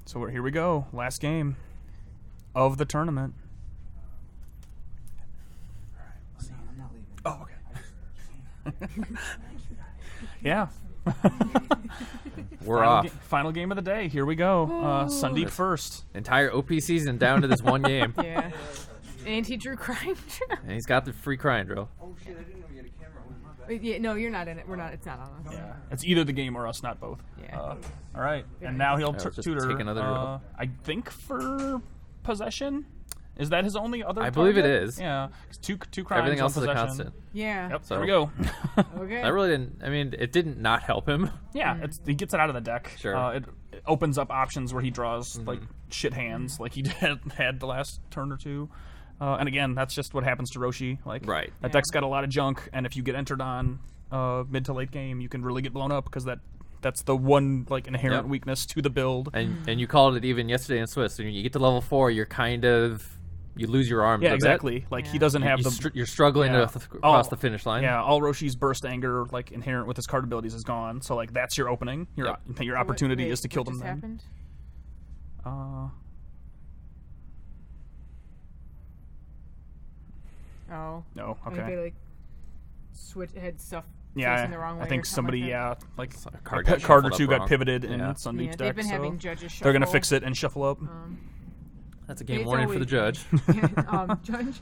So here we go. Last game of the tournament. No, I'm not leaving. Oh, okay. Yeah. We're off. Final game of the day. Here we go. Sundeep first. Entire OP season down to this one game. Yeah. And he drew crime. And he's got the free crying drill. Oh shit! I didn't know we had a camera. Oh, my bad. Yeah, no, you're not in it. We're not. It's not on us. Yeah. It's either the game or us, not both. Yeah. All right. And now he'll just tutor. take another drill. I think for possession. Is that his only other I believe it target? is. Yeah. Two crimes. Everything else on is a possession. constant. Yeah. Yep. So- There we go. Okay. That really didn't. I mean, it didn't not help him. Yeah, he gets it out of the deck. Sure. It opens up options where he draws like shit hands, like he had the last turn or two. And again, that's just what happens to Roshi. Like Right. that deck's got a lot of junk, and if you get entered on mid to late game, you can really get blown up because that's the one like inherent Yep. weakness to the build. And you called it even yesterday in Swiss. When you get to level 4, you're kind of you lose your arms. Yeah, a bit. exactly. Like he doesn't have You're struggling yeah. to cross the finish line. Yeah, all Roshi's burst anger, like inherent with his card abilities, is gone. So like that's your opening. Your your opportunity is to kill them. What just Then. happened? Oh. No. I think Okay. they like had stuff Yeah, facing the wrong way. I think or something somebody, like that. like A a card card, got card or shuffled two up got wrong. pivoted in Yeah. Sundeep's Yeah, deck. they've been so having judges shuffle. they're gonna fix it and shuffle up. That's a game It's warning for the always- judge. Judge.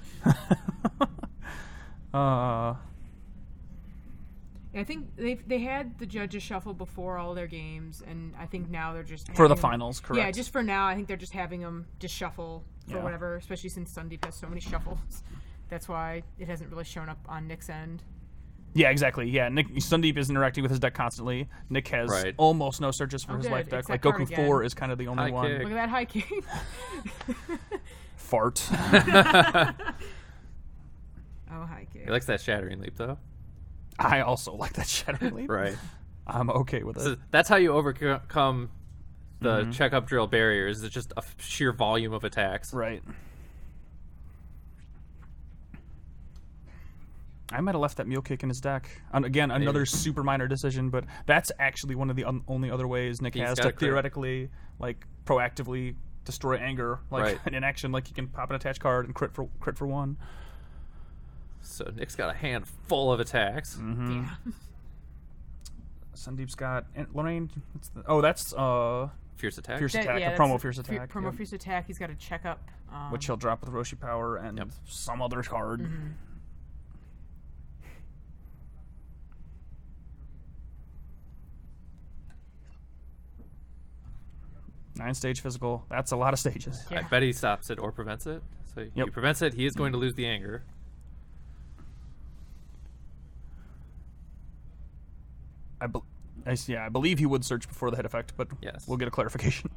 I think they had the judges shuffle before all their games, and I think now they're just For the having them- finals, correct? Yeah, just for now. I think they're just having them just shuffle for Yeah. whatever, especially since Sundeep has so many shuffles. That's why it hasn't really shown up on Nick's end. Yeah, exactly. Yeah, Sundeep is interacting with his deck constantly. Nick has Right. almost no searches for his good. life deck. It's Like that card Goku again. 4 is kind of the only High one. kick. Look at that high kick. Fart. Oh, high kick. He likes that shattering leap, though. I also like that shattering leap. Right. I'm okay with it. So that's how you overcome the checkup drill barriers. It's just a sheer volume of attacks. Right. I might have left that mule kick in his deck. And again, another super minor decision, but that's actually one of the only other ways Nick He's has got to a crit. theoretically, like, proactively destroy anger. Like, Right. in action, like, he can pop an attached card and crit for one. So Nick's got a hand full of attacks. Yeah. Sundeep's got... And Lorraine... that's Fierce attack. Fierce attack, Yeah, a promo that's fierce attack. Promo yep. fierce attack. He's got to check up. Which he'll drop with Roshi Power and some other card. 9-stage physical. That's a lot of stages. Yeah. I bet he stops it or prevents it. So he prevents it, he is going to lose the anger. I believe he would search before the hit effect, but Yes. we'll get a clarification.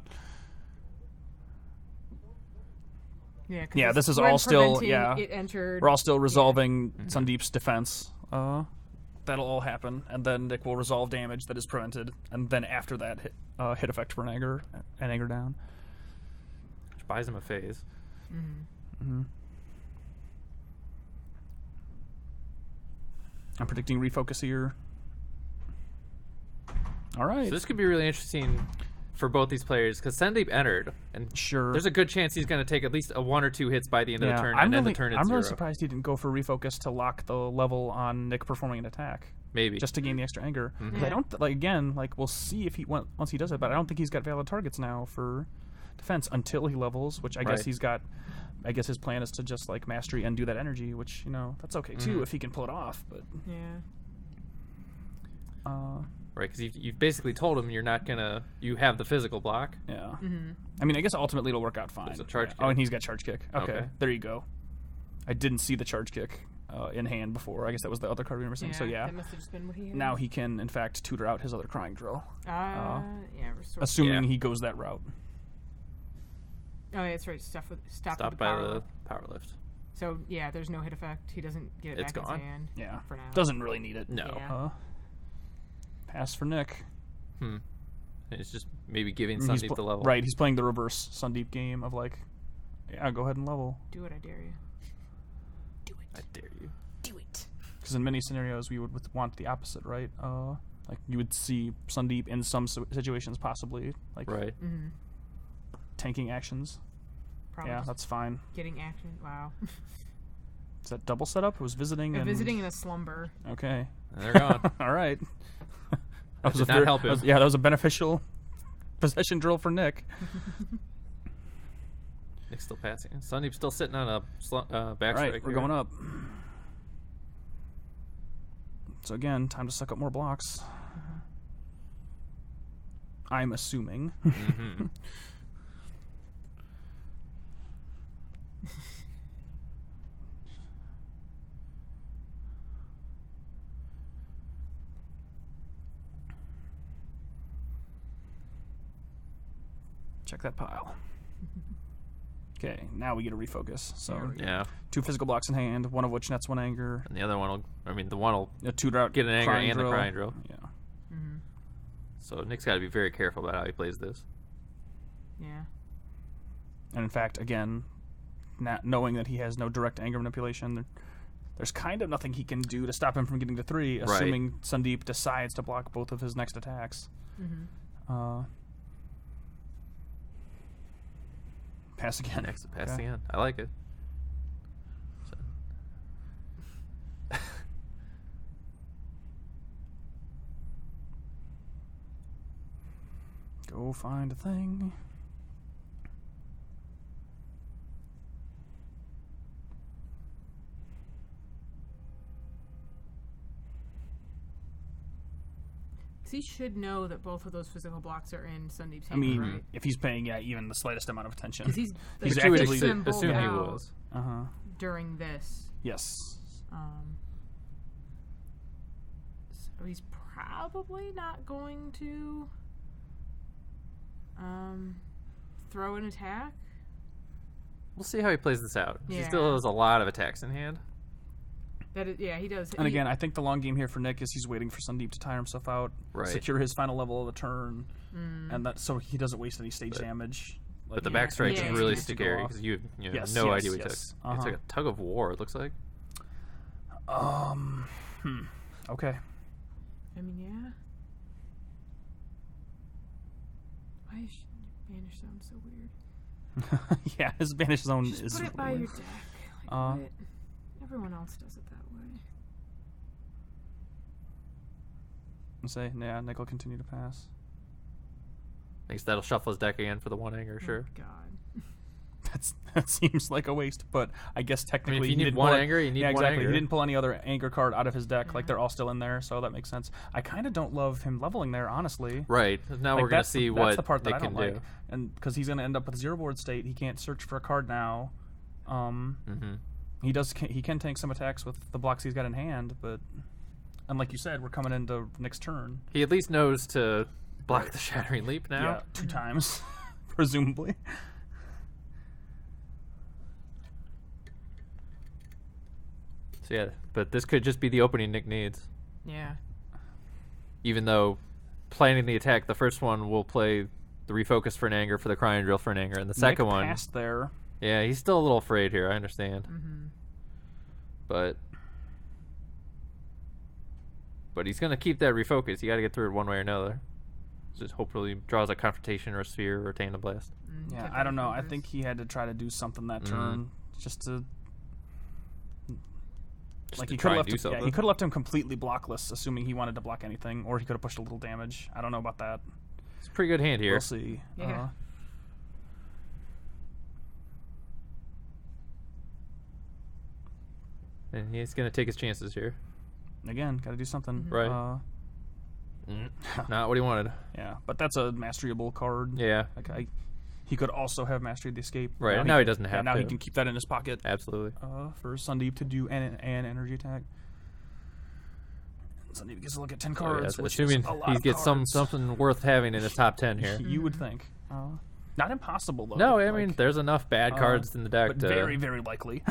Yeah, Yeah, this is we're all still preventing It entered. We're all still resolving Sundeep's defense. That'll all happen, and then Nick will resolve damage that is prevented, and then after that, hit effect for an anger down. Which buys him a phase. I'm predicting refocus here. All right. So this could be really interesting for both these players because Sundeep entered, and Sure. there's a good chance he's going to take at least a 1 or 2 hits by the end of the turn, I'm and really, end the turn at I'm 0. really surprised he didn't go for refocus to lock the level on Nick performing an attack. Maybe. Just to gain the extra anger. 'Cause I don't we'll see if he once he does it, but I don't think he's got valid targets now for defense until he levels, which I guess Right. he's got. I guess his plan is to just like mastery and do that energy, which that's okay too if he can pull it off. But Yeah. Right, because you've basically told him you're not going to... You have the physical block. yeah, I mean, I guess ultimately it'll work out fine. There's a charge Oh, kick. and he's got charge kick. Okay, Okay. there you go. I didn't see the charge kick in hand before. I guess that was the other card we were missing. So yeah, That must have just been what he had. now he can in fact tutor out his other crying drill, Yeah, restore. assuming Yeah. he goes that route. Oh, yeah, that's right. Stop with Stopped the by power. the power lift. So yeah, there's no hit effect. He doesn't get it It's back in gone. his hand. Yeah, For now. doesn't really need it. No. Yeah. Pass for Nick. It's just maybe giving He's Sundeep the level. Right, he's playing the reverse Sundeep game of like, yeah, go ahead and level. Do it, I dare you. Do I it. dare you. Do it. Because in many scenarios we would want the opposite, right? Like you would see Sundeep in some situations possibly like Right. tanking actions. Probably Yeah, just that's fine. getting action. Wow. Is that double setup? It was visiting and Visiting in a slumber. Okay. And they're gone. All right. That did not help him. That was a beneficial possession drill for Nick. Nick's still passing. Sundeep's still sitting on a All backstrike. right, we're going up. So again, time to suck up more blocks. I'm assuming. Mm-hmm. Check that pile. Okay, now we get a refocus. So Yeah. 2 physical blocks in hand, one of which nets 1 anger. And the other one will, the one will A 2-drought get an anger crying and the crying drill. Yeah. Mm-hmm. So Nick's got to be very careful about how he plays this. Yeah. And in fact, again, not knowing that he has no direct anger manipulation, there's kind of nothing he can do to stop him from getting to 3, assuming Sundeep decides to block both of his next attacks. Mm-hmm. Pass again. Next, pass Okay. again. I like it. So. Go find a thing. Because he should know that both of those physical blocks are in Sundeep's I hand, mean, right? if he's paying even the slightest amount of attention. Because he's He's like, you would picks actively- them both assume he out was. Uh-huh. during this. Yes. So he's probably not going to throw an attack. We'll see how he plays this out. He Yeah. still has a lot of attacks in hand. That is, yeah, he does. And again, I think the long game here for Nick is he's waiting for Sundeep to tire himself out, Right. secure his final level of the turn, and that so he doesn't waste any stage damage. But the Yeah. backstrike's Yeah. really needs to go scary off. because you have Yes, no yes, idea what he yes. took. It's like a tug of war, it looks like. Okay. I mean, yeah. Why is Banish Zone so weird? Yeah, his banish zone Just is. put it by weird. your deck. Like, what? Everyone else does it that way. Say, yeah, Nick will continue to pass. Thinks that'll shuffle his deck again for the 1 anger, sure. Oh, God. That seems like a waste, but I guess technically if you he need didn't one pull anger, you need yeah, one exactly. anger. He didn't pull any other anger card out of his deck. Like Yeah. they're all still in there, so that makes sense. I kind of don't love him leveling there, honestly. Right. Now Like, we're going to that's see that's what the part that Nick I don't can like, do. and because he's going to end up with zero board state, he can't search for a card now. He can tank some attacks with the blocks he's got in hand, but and like you said, we're coming into Nick's turn. He at least knows to block the Shattering Leap now. Yeah, 2 times, presumably. So yeah, but this could just be the opening Nick needs. Yeah. Even though planning the attack, the first one will play the refocus for an anger, for the crying drill for an anger, and the second Nick one, passed there. yeah, he's still a little afraid here. I understand, but he's gonna keep that refocus. You got to get through it one way or another. Just hopefully draws a confrontation or a sphere or a Tandem Blast. Yeah, Get I don't the know. I focus. think he had to try to do something that turn just to. Just Like to he could try have and left do him, yeah, he something. could have left him completely blockless, assuming he wanted to block anything, or he could have pushed a little damage. I don't know about that. It's a pretty good hand here. We'll see. Yeah. And he's gonna take his chances here. Again, got to do something. Right. Not what he wanted. Yeah, but that's a masteryable card. Yeah, Like he could also have mastered the escape. right. Now he doesn't Yeah, have now to. he can keep that in his pocket. Absolutely. For Sundeep to do an energy attack. Sundeep gets to look at 10 Oh, cards, yeah, which assuming is a lot he of gets cards. something worth having in his top 10 here. You would think. Not impossible though. No, I mean Like, there's enough bad cards in the deck but to. very, very likely.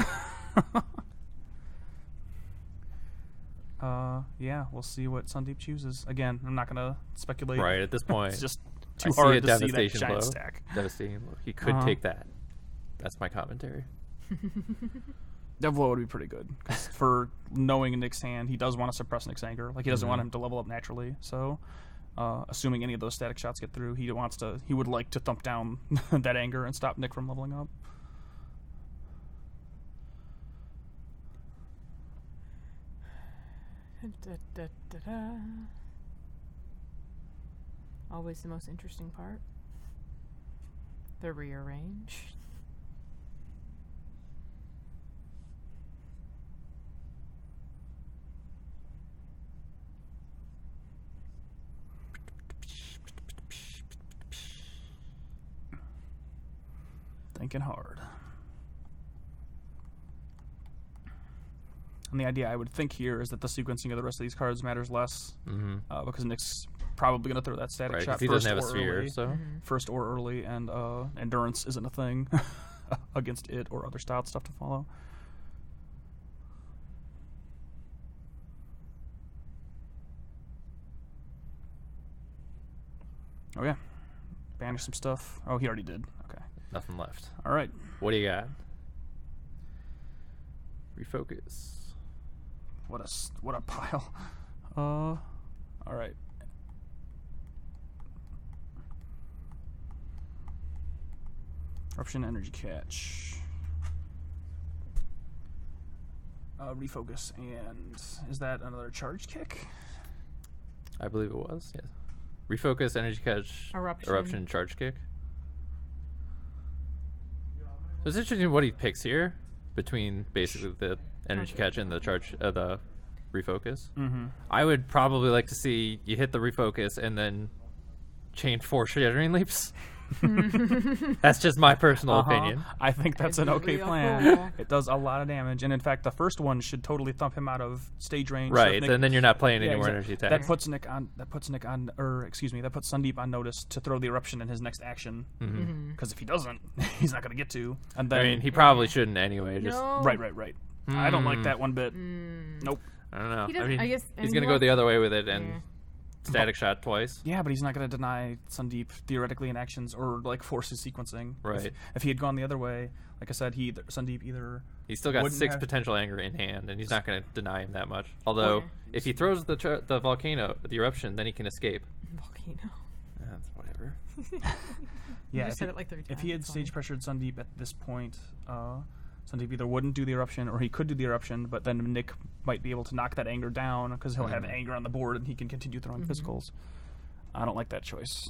Yeah, we'll see what Sundeep chooses. Again, I'm not gonna speculate. Right at this point, It's just I too see hard a to see that devastation giant blow. stack. Devastating blow. He could take that. That's my commentary. That blow would be pretty good 'cause for knowing Nick's hand. He does want to suppress Nick's anger. Like he doesn't want him to level up naturally. So, assuming any of those static shots get through, he would like to thump down that anger and stop Nick from leveling up. Always the most interesting part. The rearrange. Thinking hard. And the idea I would think here is that the sequencing of the rest of these cards matters less, because Nick's probably going to throw that static shot he first doesn't have or a sphere, early. so First or early, and endurance isn't a thing against it or other style stuff to follow. Oh yeah, banish some stuff. Oh, he already did. Okay. nothing left. All right. What do you got? Refocus. What a pile. All right. Eruption, energy catch. Refocus, and is that another charge kick? I believe it was, yes. Refocus, energy catch, eruption, charge kick. So it's interesting what he picks here between basically the energy catch and the charge, the refocus. Mm-hmm. I would probably like to see you hit the refocus and then chain 4 shattering leaps. That's just my personal opinion. I think that's an okay plan. It does a lot of damage, and in fact, the first one should totally thump him out of stage range. Right, so and then you're not playing any more exactly. energy attacks. That puts Sundeep on notice to throw the eruption in his next action. Because if he doesn't, he's not going to get to. And then, I mean, he probably shouldn't anyway. Just right. I don't like that one bit. Nope. I don't know. I mean, I guess he's going to go the other way with it and static shot twice. Yeah, but he's not going to deny Sundeep theoretically in actions or like force his sequencing. Right. If he had gone the other way, like I said, Sundeep either he's still got 6 potential anger in hand, and he's not going to deny him that much. Although if he throws the volcano, the eruption, then he can escape. Volcano. That's whatever. Yeah. Just said it like 3 times. If he had stage pressured Sundeep at this point, Sundeep either wouldn't do the eruption or he could do the eruption, but then Nick might be able to knock that anger down because he'll have anger on the board and he can continue throwing physicals. I don't like that choice.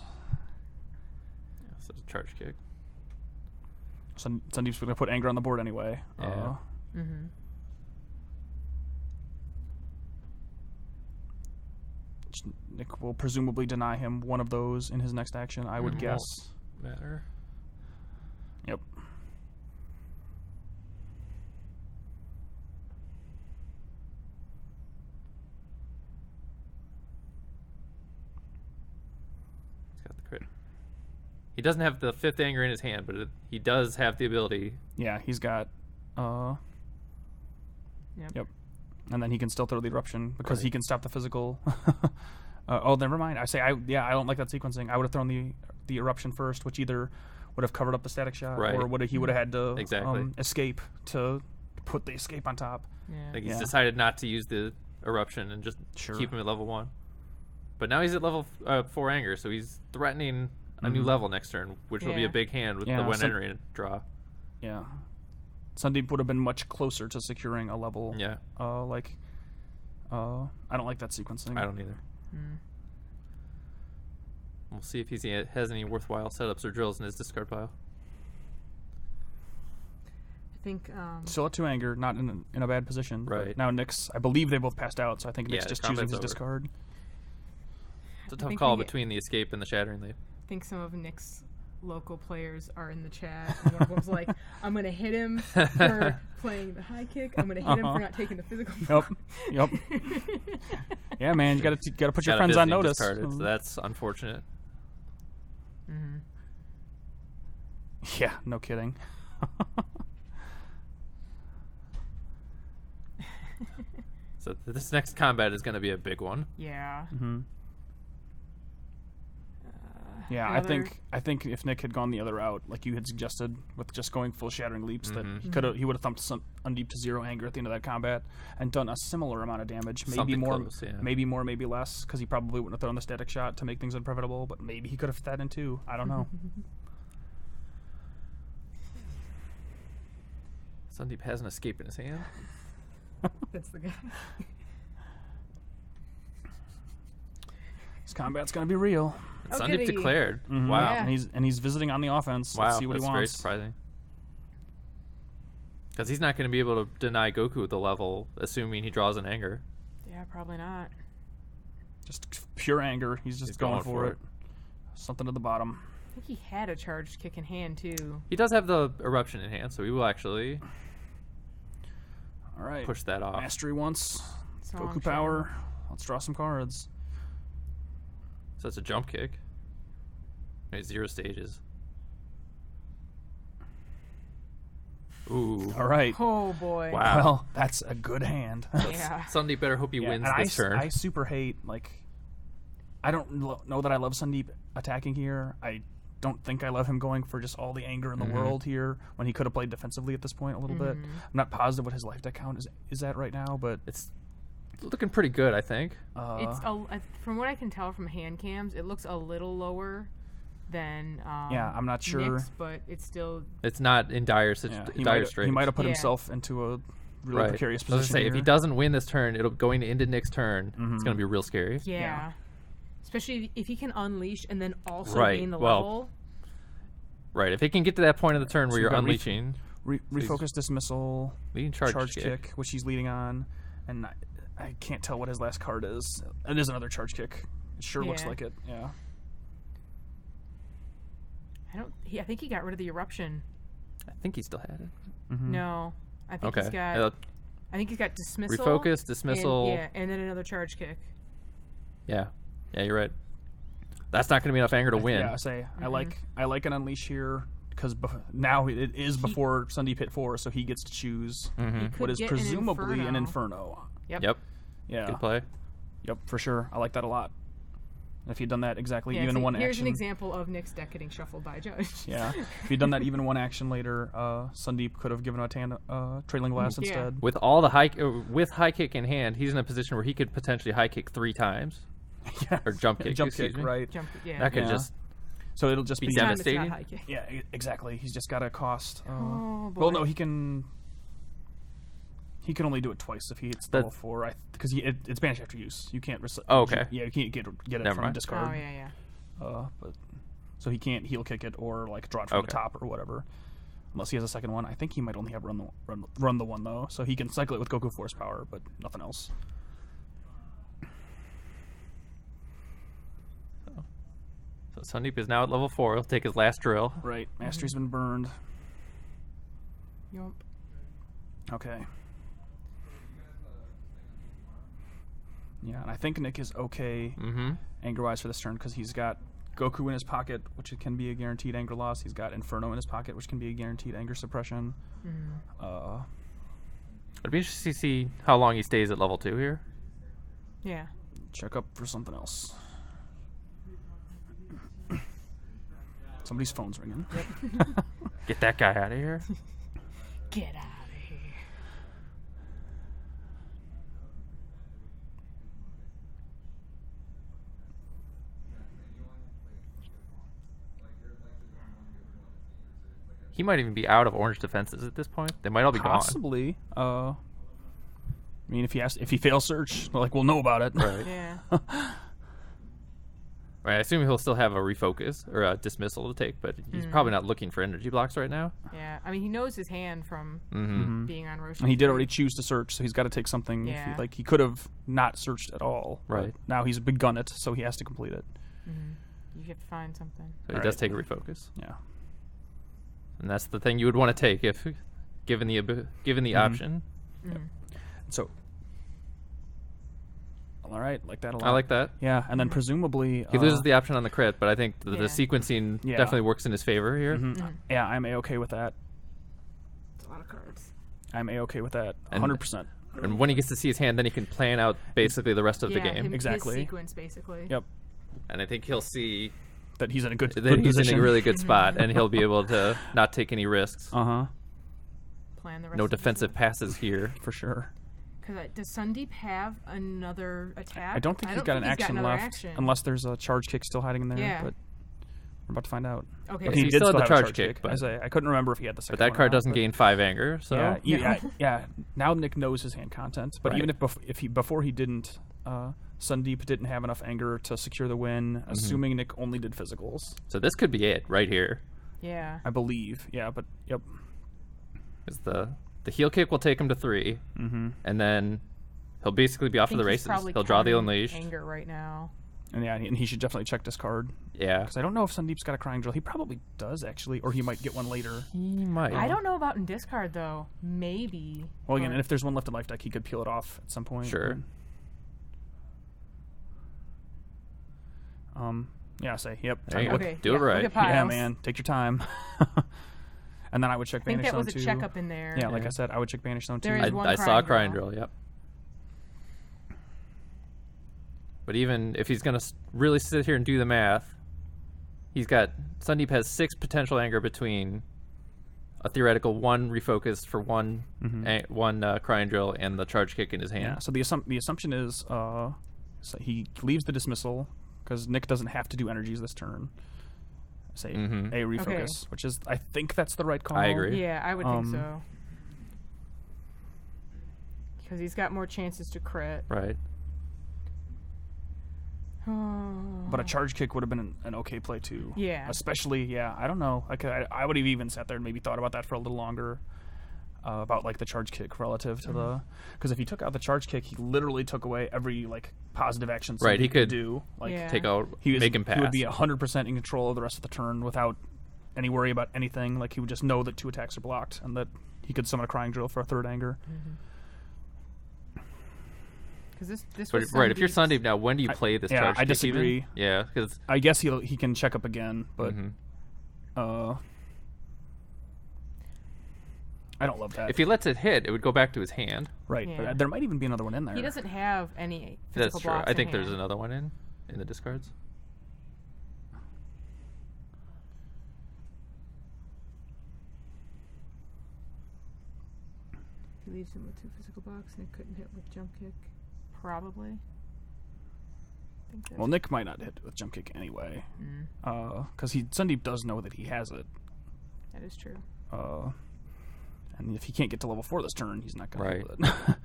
Yeah, so it's a charge kick. Sundeep's going to put anger on the board anyway. Yeah. Nick will presumably deny him one of those in his next action, I would guess. Matter. Yep. He doesn't have the 5th anger in his hand, but he does have the ability. Yeah, he's got. Yep. And then he can still throw the eruption because he can stop the physical. Oh, never mind. I don't like that sequencing. I would have thrown the eruption first, which either would have covered up the static shot, or he would have had to escape to put the escape on top. Yeah. Like he's decided not to use the eruption and just keep him at level 1. But now he's at level 4 anger, so he's threatening a new level next turn, which will be a big hand with the one entering draw. Yeah. Sundeep would have been much closer to securing a level. Yeah. I don't like that sequencing. I don't either. We'll see if he has any worthwhile setups or drills in his discard pile. I think still at 2 anger, not in a bad position. Right. Now Nick's, I believe they both passed out, so I think Nick's just choosing his discard. It's a tough call between the escape and the shattering leap. I think some of Nick's local players are in the chat. And one of them's like, I'm going to hit him for playing the high kick. I'm going to hit him for not taking the physical. Yep. Yeah, man, you got to put your friends on notice. So that's unfortunate. Yeah, no kidding. So this next combat is going to be a big one. Yeah. Yeah, I think if Nick had gone the other route, like you had suggested, with just going full Shattering Leaps, that he would have thumped Sundeep to 0 anger at the end of that combat and done a similar amount of damage, maybe more, maybe less, because he probably wouldn't have thrown the static shot to make things unpreventable, but maybe he could have fit that in too. I don't know. Sundeep has an escape in his hand. That's the guy. This combat's gonna be real. Sundeep declared. Mm-hmm. Wow. Yeah. And he's visiting on the offense. Wow, Let's see what he wants. Very surprising. Because he's not going to be able to deny Goku the level, assuming he draws an anger. Yeah, probably not. Just pure anger. He's just going for it. Something at the bottom. I think he had a charged kick in hand too. He does have the eruption in hand, so he will actually push that off. Mastery once. Goku power. Let's draw some cards. So it's a jump kick. Right, 0 stages. Ooh. All right. Oh boy. Wow. Well, that's a good hand. Yeah. Sundeep better hope he wins this turn. I super hate, like, I don't know that I love Sundeep attacking here. I don't think I love him going for just all the anger in the world here when he could have played defensively at this point a little bit. I'm not positive what his life deck count is at right now, but it's looking pretty good, I think. It's from what I can tell from hand cams, it looks a little lower than I'm not sure, Nick's, but it's not in dire straits. He might have put himself into a really precarious position. I was gonna say, if he doesn't win this turn, it'll going into Nick's turn. It's gonna be real scary. Yeah. Especially if he can unleash and then also gain the level. Right. If he can get to that point of the turn where you're unleashing, refocus, dismissal, leading charge kick, which he's leading on, and I can't tell what his last card is. It is another charge kick. It sure looks like it. Yeah. I think he got rid of the eruption. I think he still had it. No, I think he's got. I think he's got dismissal. Refocus, dismissal. And then another charge kick. Yeah, you're right. That's not going to be enough anger to win. Yeah, I like an unleash here because now it is before Sundeep hit 4, so he gets to choose what is presumably an Inferno. Yep. Yeah. Good play. Yep, for sure. I like that a lot. If he'd done that exactly even one action. Here's an example of Nick's deck getting shuffled by a judge. Yeah. If he'd done that even one action later, Sundeep could have given a trailing blast instead. With all the with high kick in hand, he's in a position where he could potentially high kick 3 times. Or jump kick. Right. That could just. So it'll just be devastating. Yeah, exactly. He's just got to cost. Oh boy. Well, no, he can. He can only do it twice if he hits level 4, because it's banished after use. You can't. Okay. You can't get it from discard. Oh yeah. But so he can't heel kick it or like draw it from the top or whatever, unless he has a second one. I think he might only have run the one though, so he can cycle it with Goku Force Power, but nothing else. So Sundeep is now at level 4. He'll take his last drill. Right. Mastery's been burned. Yup. Okay. Yeah, and I think Nick is okay anger-wise for this turn because he's got Goku in his pocket, which can be a guaranteed anger loss. He's got Inferno in his pocket, which can be a guaranteed anger suppression. It'd be interesting to see how long he stays at level 2 here. Yeah. Check up for something else. Somebody's phone's ringing. Yep. Get that guy out of here. Get out of here. He might even be out of orange defenses at this point. They might all be Possibly. I mean, if he fails search, we'll know about it. Right. Yeah. Right, I assume he'll still have a refocus or a dismissal to take, but he's probably not looking for energy blocks right now. Yeah, I mean, he knows his hand from being on Roshi. And he did already choose to search, so he's got to take something. Yeah. He could have not searched at all. Right. Now he's begun it, so he has to complete it. You have to find something. So he does take a refocus. Yeah. And that's the thing you would want to take if given the option. So. All right, like that a lot. I like that. Yeah, and then presumably he loses the option on the crit, but I think the sequencing definitely works in his favor here. Yeah, I'm a-okay with that. It's a lot of cards. I'm a-okay with that. 100%. And when he gets to see his hand, then he can plan out basically the rest of the game. Exactly. His sequence, basically. Yep. And I think he'll see that he's in a good he's position. in a really good spot, and he'll be able to not take any risks. Uh-huh. Plan the rest No of the defensive game. passes here. For sure. Because does Sundeep have another attack? I don't think he's got an action left, action. unless there's a charge kick still hiding in there. Yeah. But we're about to find out. Okay. But He he still did had the have a charge charge kick, but- I couldn't remember if he had the second But that one or card not, doesn't but- gain 5 anger, so Yeah. Now Nick knows his hand content, but Right. even before he didn't, Sundeep didn't have enough anger to secure the win. Assuming Nick only did physicals, So this could be it right here. Yeah. I believe. Yeah, but yep. Is the heel kick will take him to 3, and then he'll basically be off to the races. He'll draw the unleashed. Anger right now. And he should definitely check discard. Yeah, Because I don't know if Sundeep's got a crying drill. He probably does actually, or he might get one later. he might. I don't know about in discard though. Maybe. Well, again, but- and if there's one left in life deck, he could peel it off at some point. Sure. Yeah, say yep. There you go. Okay, Do it right. Look at Yeah, piles. man, take your time. And then I would check I think Banish that was Zone a too. checkup in there. Yeah, like Yeah. I said, I would check Banish Zone too. There is one I saw a crying crying drill. drill. Yep. But even if he's gonna really sit here and do the math, Sundeep has 6 potential anger between a theoretical 1 refocus for one crying drill and the charge kick in his hand. Yeah. So the assumption is so he leaves the dismissal because Nick doesn't have to do energies this turn. Say a refocus, which is I think that's the right call. I agree. Yeah, I would think so. Because he's got more chances to crit. Right. But a charge kick would have been an okay play too. Yeah. Especially, I don't know. I would have even sat there and maybe thought about that for a little longer. About like the charge kick relative to the, because if he took out the charge kick, he literally took away every like positive action. Right, he could do like Yeah. Take out, make make him pass. He would be 100% in control of the rest of the turn without any worry about anything. Like he would just know that 2 attacks are blocked and that he could summon a crying drill for a 3rd anger. Because this But was right, if you're Sundeep's- Sundeep now, when do you play this yeah, charge I kick disagree. even? Yeah, because I guess he can check up again, but I don't love that. if he lets it hit, it would go back to his hand. Right, Yeah. but there might even be another one in there. He doesn't have any That's physical true. blocks I in think there's hand. another one in the discards. He leaves him with 2 physical blocks and he couldn't hit with jump kick. Probably. I think that's Well, Nick might not hit with jump kick anyway, because Sundeep does know that he has it. that is true. And if he can't get to level 4 this turn, he's not going Right. to do it.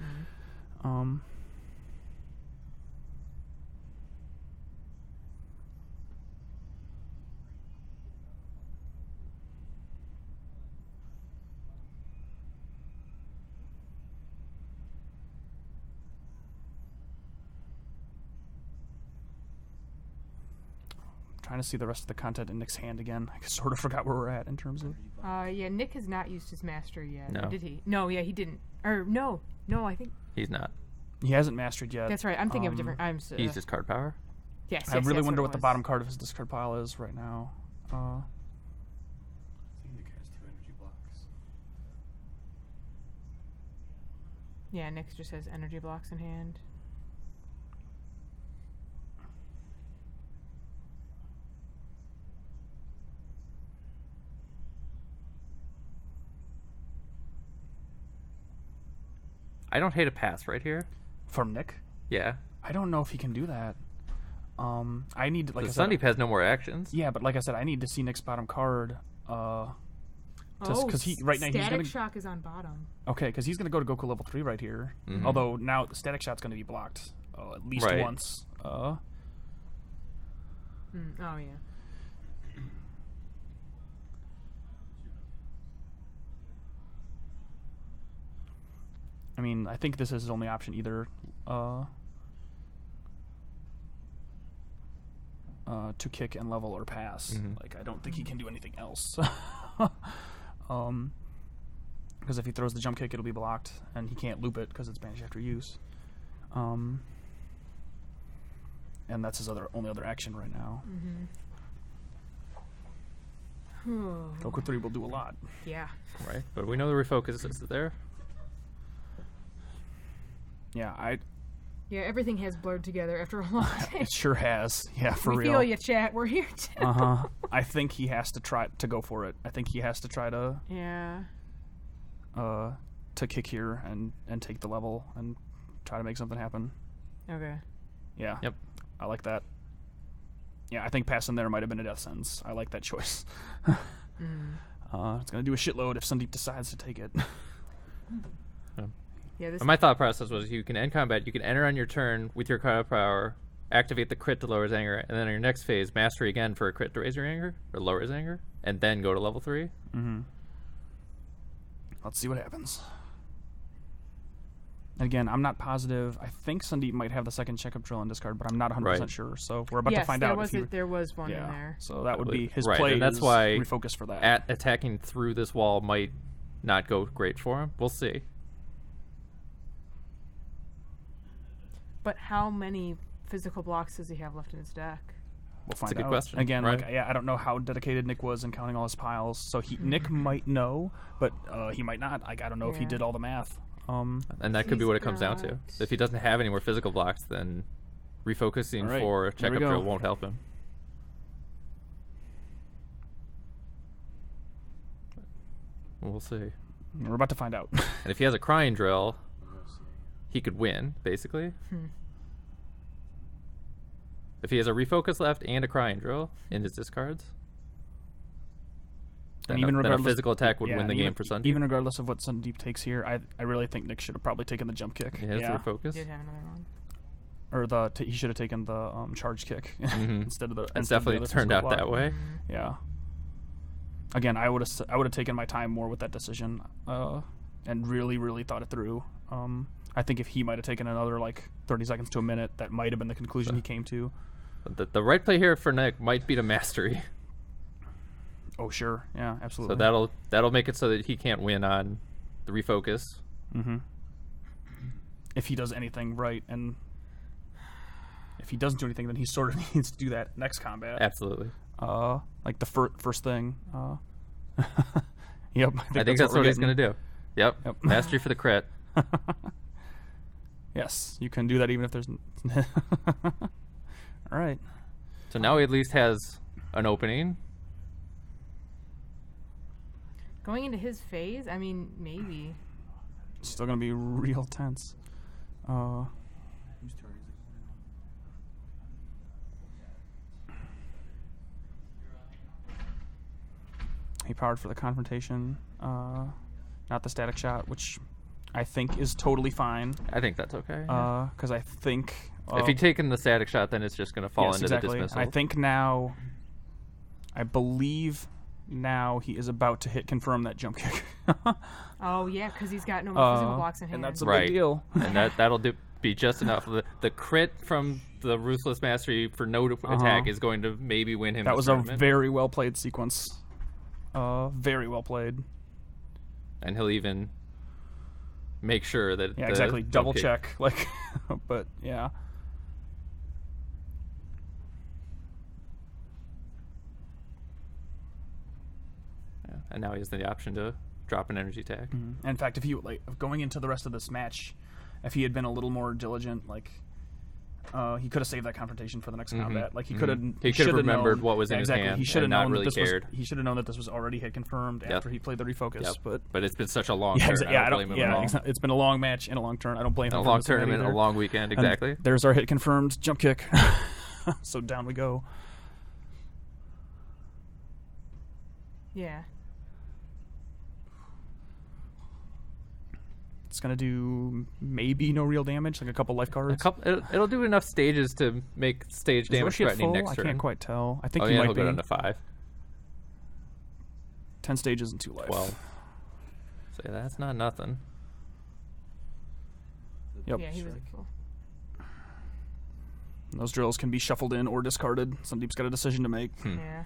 Trying to see the rest of the content in Nick's hand again. I sort of forgot where we're at in terms of. Yeah, Nick has not used his master yet. No. Or did he? No, yeah, he didn't. Or no, I think He's not. He hasn't mastered yet. that's right. I'm thinking of a different. He's just card power. Yes, I really that's wonder it what the was. bottom card of his discard pile is right now. I think Nick has 2 energy blocks. Yeah, Nick just has energy blocks in hand. I don't hate a pass right here. From Nick? Yeah. I don't know if he can do that. I need, like I Because said, Sundeep has no more actions. yeah, but like I said, I need to see Nick's bottom card. Because right now he's Static gonna Shock is on bottom. okay, because he's gonna go to Goku level 3 right here. Although now the Static Shot's gonna be blocked at least Right. once. Oh yeah. I mean, I think this is his only option, either to kick and level or pass. Like, I don't think he can do anything else. Because if he throws the jump kick, it'll be blocked, and he can't loop it because it's banished after use. And that's his only other action right now. Goku 3 will do a lot. Yeah. Right. But we know the refocus is there. Yeah, Yeah, everything has blurred together after a long day. It sure has. Yeah, for we real. feel you, chat. We're here too. I think he has to try to go for it. I think he has to try to to kick here and take the level and try to make something happen. Okay. Yeah. Yep. I like that. Yeah, I think passing there might have been a death sentence. I like that choice. It's gonna do a shitload if Sundeep decides to take it. Yeah, My thought process was you can end combat, you can enter on your turn with your card power, activate the crit to lower his anger, and then on your next phase, mastery again for a crit to raise your anger, or lower his anger, and then go to level 3. Let's see what happens. Again, I'm not positive. I think Sundeep might have the second checkup drill and discard, but I'm not 100% sure. So we're about to find out. There was one in there. So that would be his right, play. And that's why refocus for that. At attacking through this wall might not go great for him. We'll see. But how many physical blocks does he have left in his deck? We'll find That's a good out. question. Again, right? I don't know how dedicated Nick was in counting all his piles. So Nick might know, but he might not. I don't know if he did all the math. And that could be what it comes down to. If he doesn't have any more physical blocks, then refocusing for a checkup drill won't help him. We'll see. We're about to find out. And if he has a crying drill, he could win, basically. If he has a refocus left and a crying drill in his discards, then a physical attack would win the game for Sundeep. Even regardless of what Sundeep takes here, I really think Nick should have probably taken the jump kick. He has the refocus. Did have another one. Or he should have taken the charge kick instead of the. It's definitely turned out that way. Yeah. Again, I would have taken my time more with that decision, and really thought it through. I think if he might have taken another 30 seconds to a minute, that might have been the conclusion he came to. The right play here for Nick might be to mastery. Oh sure, yeah, absolutely. So that'll make it so that he can't win on the refocus. If he does anything right, and if he doesn't do anything, then he sort of needs to do that next combat. Absolutely. Like the first thing. Yep. I think that's what he's gonna do. Yep. Mastery for the crit. Yes, you can do that even if there's. All right. So now he at least has an opening. Going into his phase, I mean, maybe. It's still gonna be real tense. Whose turn is it? He powered for the confrontation, not the static shot, which I think is totally fine. I think that's okay. Because I think if he'd taken the static shot, then it's just going to fall into the dismissal. I think now, I believe now he is about to hit confirm that jump kick. Oh yeah, because he's got no more physical blocks in hand. And that's a big deal. And that'll be just enough. The crit from the Ruthless Mastery for no attack is going to maybe win him. That was tournament. a very well played sequence. Very well played. And he'll even make sure that exactly double check but yeah. And now he has the option to drop an energy tag. In fact, if he going into the rest of this match, if he had been a little more diligent, he could have saved that confrontation for the next combat. He could have. He could have remembered what was in his hand. He should have known really that this cared. He should have known that this was already hit confirmed after he played the refocus. But it's been such a long turn. I don't blame him at all. It's been a long match and a long turn. I don't blame him. A long tournament, a long weekend. Exactly. And there's our hit confirmed jump kick. So down we go. Yeah. It's gonna do maybe no real damage, a couple life cards. It'll do enough stages to make stage damage threatening next turn. I can't quite tell. I think he might he'll go down to 5. 10 stages and 2 life. 12. So that's not nothing. Yep. Yeah, he was at full. And those drills can be shuffled in or discarded. Sundeep's got a decision to make. Yeah.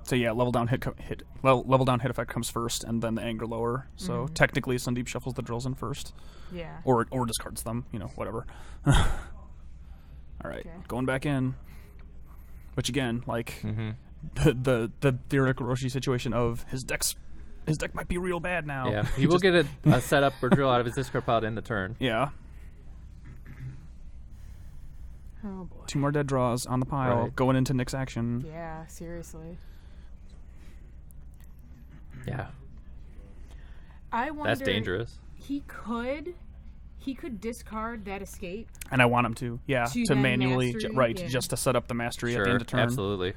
So yeah, level down hit effect comes first, and then the anger lower. So technically, Sundeep shuffles the drills in first. Yeah. Or discards them. Whatever. All right, going back in. Which again, like Mm-hmm. the theoretical Roshi situation of his deck might be real bad now. Yeah, he will get a setup or drill out of his discard pile in the turn. Yeah. Oh boy. 2 more dead draws on the pile Right. going into Nick's action. Yeah, seriously. Yeah, I wonder. that's dangerous. He could discard that escape. And I want him to. Yeah, To to then manually mastery? Yeah. just to set up the mastery at Sure, the end of turn. absolutely.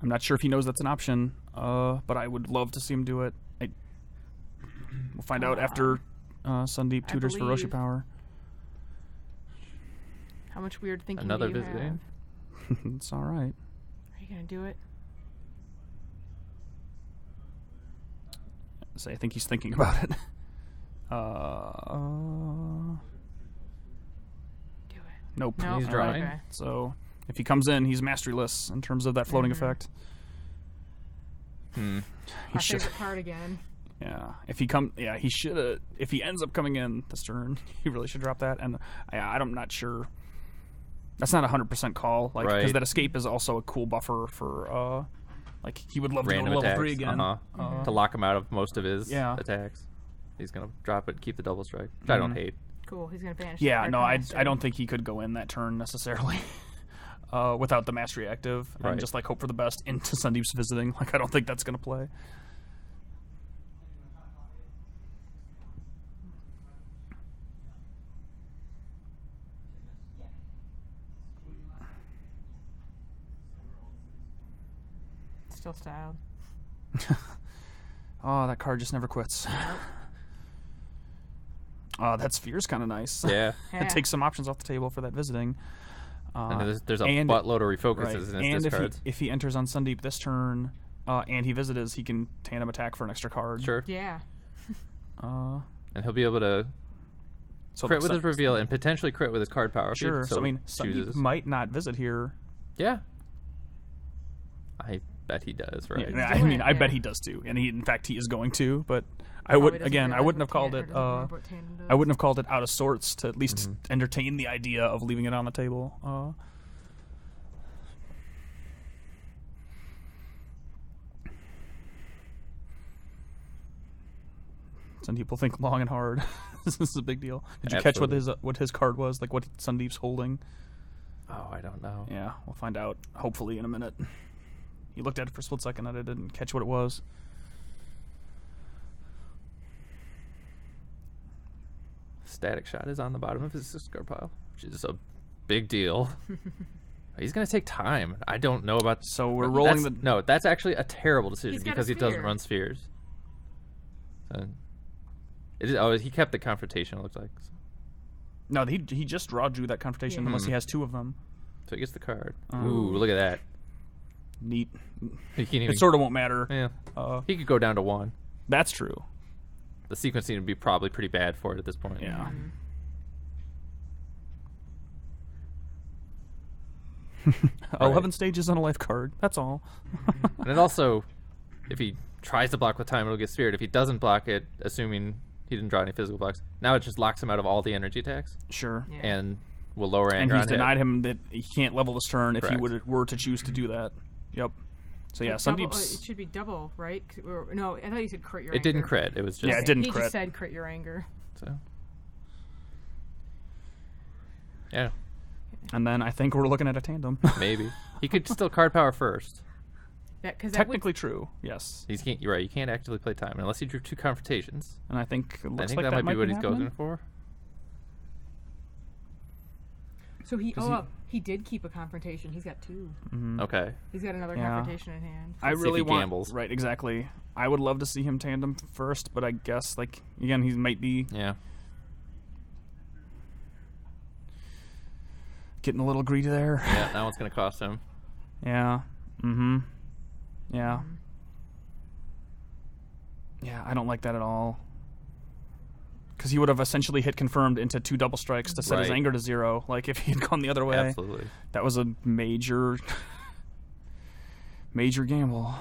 I'm not sure if he knows that's an option, but I would love to see him do it. We'll find out after Sundeep I tutors for Roshi believe. Power. How much weird thinking Another do you visiting. have? It's all right. Are you gonna do it? So I think he's thinking about it. Do it. Nope. No, He's All right. drawing. Okay. So if he comes in, he's masteryless in terms of that floating effect. Hmm. He Our should. favorite card again. Yeah. He should. If he ends up coming in this turn, he really should drop that. And I'm not sure. That's not a 100% call, like because Right. that escape is also a cool buffer for. Like he would love Random to go to level attacks. 3 again. To lock him out of most of his Yeah. attacks. He's gonna drop it, keep the double strike, which I don't hate. Cool. He's gonna banish. Yeah, that no, card I from don't think he could go in that turn necessarily without the mastery active and Right. just like hope for the best into Sundeep's visiting. Like I don't think that's gonna play. Still styled. Oh, that card just never quits. That sphere's kind of nice. Yeah. Yeah. It takes some options off the table for that visiting. And there's a and- buttload of refocuses Right. in his And discards. if he enters on Sundeep this turn and he visits, he can tandem attack for an extra card. Sure. Yeah. And he'll be able to So crit with Sun- his reveal and potentially crit with his card power. if he Sure. So I mean, chooses. Sundeep might not visit here. Yeah. I bet he does, right? Yeah, I doing mean, it, I bet yeah. he does too, and in fact he is going to. But I Probably would doesn't again, I realize wouldn't have what called Tan- it. or doesn't remember what Tandem does. I wouldn't have called it out of sorts to at least Mm-hmm. entertain the idea of leaving it on the table. Some people think long and hard. This is a big deal. Did you catch what his card was? Like what Sundeep's holding? Oh, I don't know. Yeah, we'll find out hopefully in a minute. He looked at it for a split second and I didn't catch what it was. Static Shot is on the bottom of his discard pile, which is a big deal. He's going to take time. I don't know about... So we're rolling That's- No, that's actually a terrible decision He's got a because he doesn't sphere. run spheres. So, he kept the confrontation, it looks like. No, he just drew that confrontation Yeah. unless he has 2 of them. So he gets the card. Ooh, look at that. Neat. He can't even... It sort of won't matter. Yeah. He could go down to 1. That's true. The sequencing would be probably pretty bad for it at this point. Yeah. 11 stages on a life card. That's all. And it also, if he tries to block with time, it'll get speared. If he doesn't block it, assuming he didn't draw any physical blocks, now it just locks him out of all the energy attacks Sure. Yeah. and will lower And anger he's on denied hit. him that he can't level this turn if he Correct. were to choose to do that. Yep. So yeah, Double- Sundeep's... it should be double, right? No, I thought you said crit your It anger. didn't crit. It was just... Yeah, it didn't He crit. just said crit your anger. So. Yeah, And then I think we're looking at a tandem. maybe. He could still card power first. Because Technically true, yes. You're right. You can't actively play time unless he drew 2 confrontations. And I think it I looks think like that might be what he's happening. going for. So he did keep a confrontation. He's got 2. Okay. He's got another Yeah. confrontation in hand. I Let's see if really he want... gambles. Right, exactly. I would love to see him tandem first, but I guess, like, again, he might be Yeah. getting a little greedy there. Yeah, that one's going to cost him. Yeah. Mm-hmm. Yeah. Yeah, I don't like that at all. Because he would have essentially hit confirmed into 2 double strikes to set his Right. anger to 0. Like, if he had gone the other way. Absolutely. That was a major... major gamble.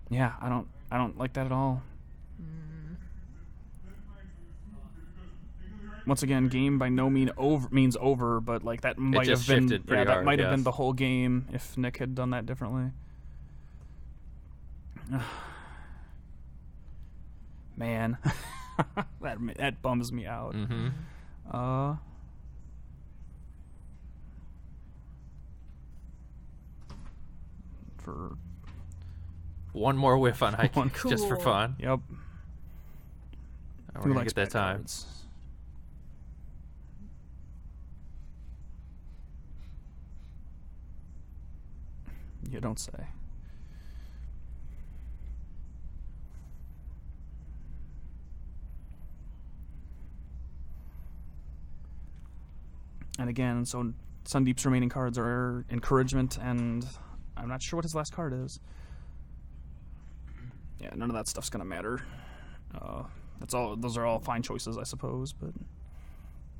Yeah, I don't like that at all. once again, game by no means over, but like that might have just been shifted pretty that hard, might have yes. been the whole game if Nick had done that differently. Man, that bums me out. Mm-hmm. For One more whiff on high One- kick just for Cool. fun. yep, We're who gonna likes get that bad time. cards? You don't say. And again, so Sundeep's remaining cards are Encouragement, and I'm not sure what his last card is. Yeah, none of that stuff's gonna matter. That's all. Those are all fine choices, I suppose, but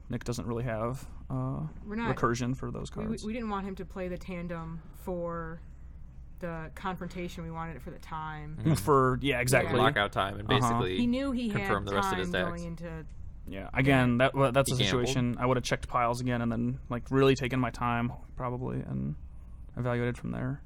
Nick doesn't really have We're not- recursion for those cards. We didn't want him to play the tandem for the confrontation. We wanted it for the time. For exactly. Lockout time and basically He knew he had confirm the rest of his time decks. going into. Yeah, again, that's a He gambled. situation. I would have checked piles again and then like really taken my time probably and evaluated from there.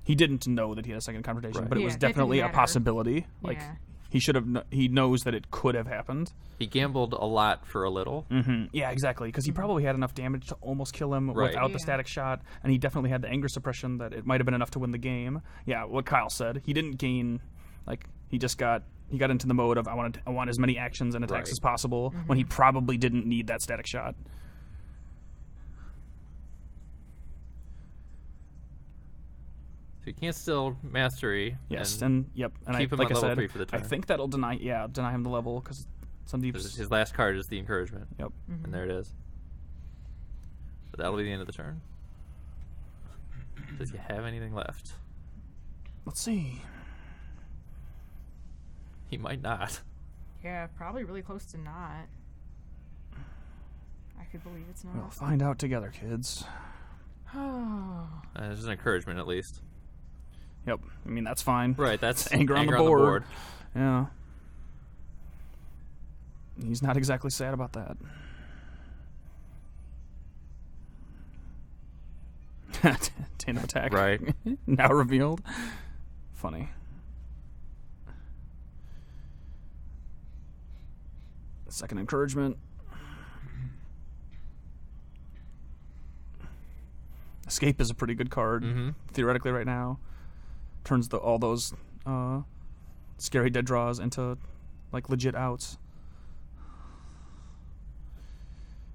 He didn't know that he had a second confrontation, Right. but it Yeah, was that didn't definitely a matter. possibility. Like Yeah. he should have. He knows that it could have happened. He gambled a lot for a little. Yeah, exactly. Because he probably had enough damage to almost kill him Right. without the Yeah. static shot, and he definitely had the anger suppression that it might have been enough to win the game. Yeah, what Kyle said. He didn't gain. Like he just got. He got into the mode of I want as many actions and attacks Right. as possible when he probably didn't need that static shot. So he can't still mastery. Yes, and and yep, and keep him like on I level said, 3 for the I turn. think that'll deny him the level because Sundeep's. his last card is the encouragement. Yep. And there it is. So that'll be the end of the turn. Does he have anything left? Let's see. He might not. Yeah, probably really close to not. I could believe it's We'll not. find out together, kids. Oh. There's an encouragement at least. Yep. I mean that's fine. Right, that's Anger on the board. Yeah. He's not exactly sad about that. Tandem attack. Right. Now revealed. Funny. Second encouragement. Escape is a pretty good card, theoretically, right now. Turns all those scary dead draws into like legit outs.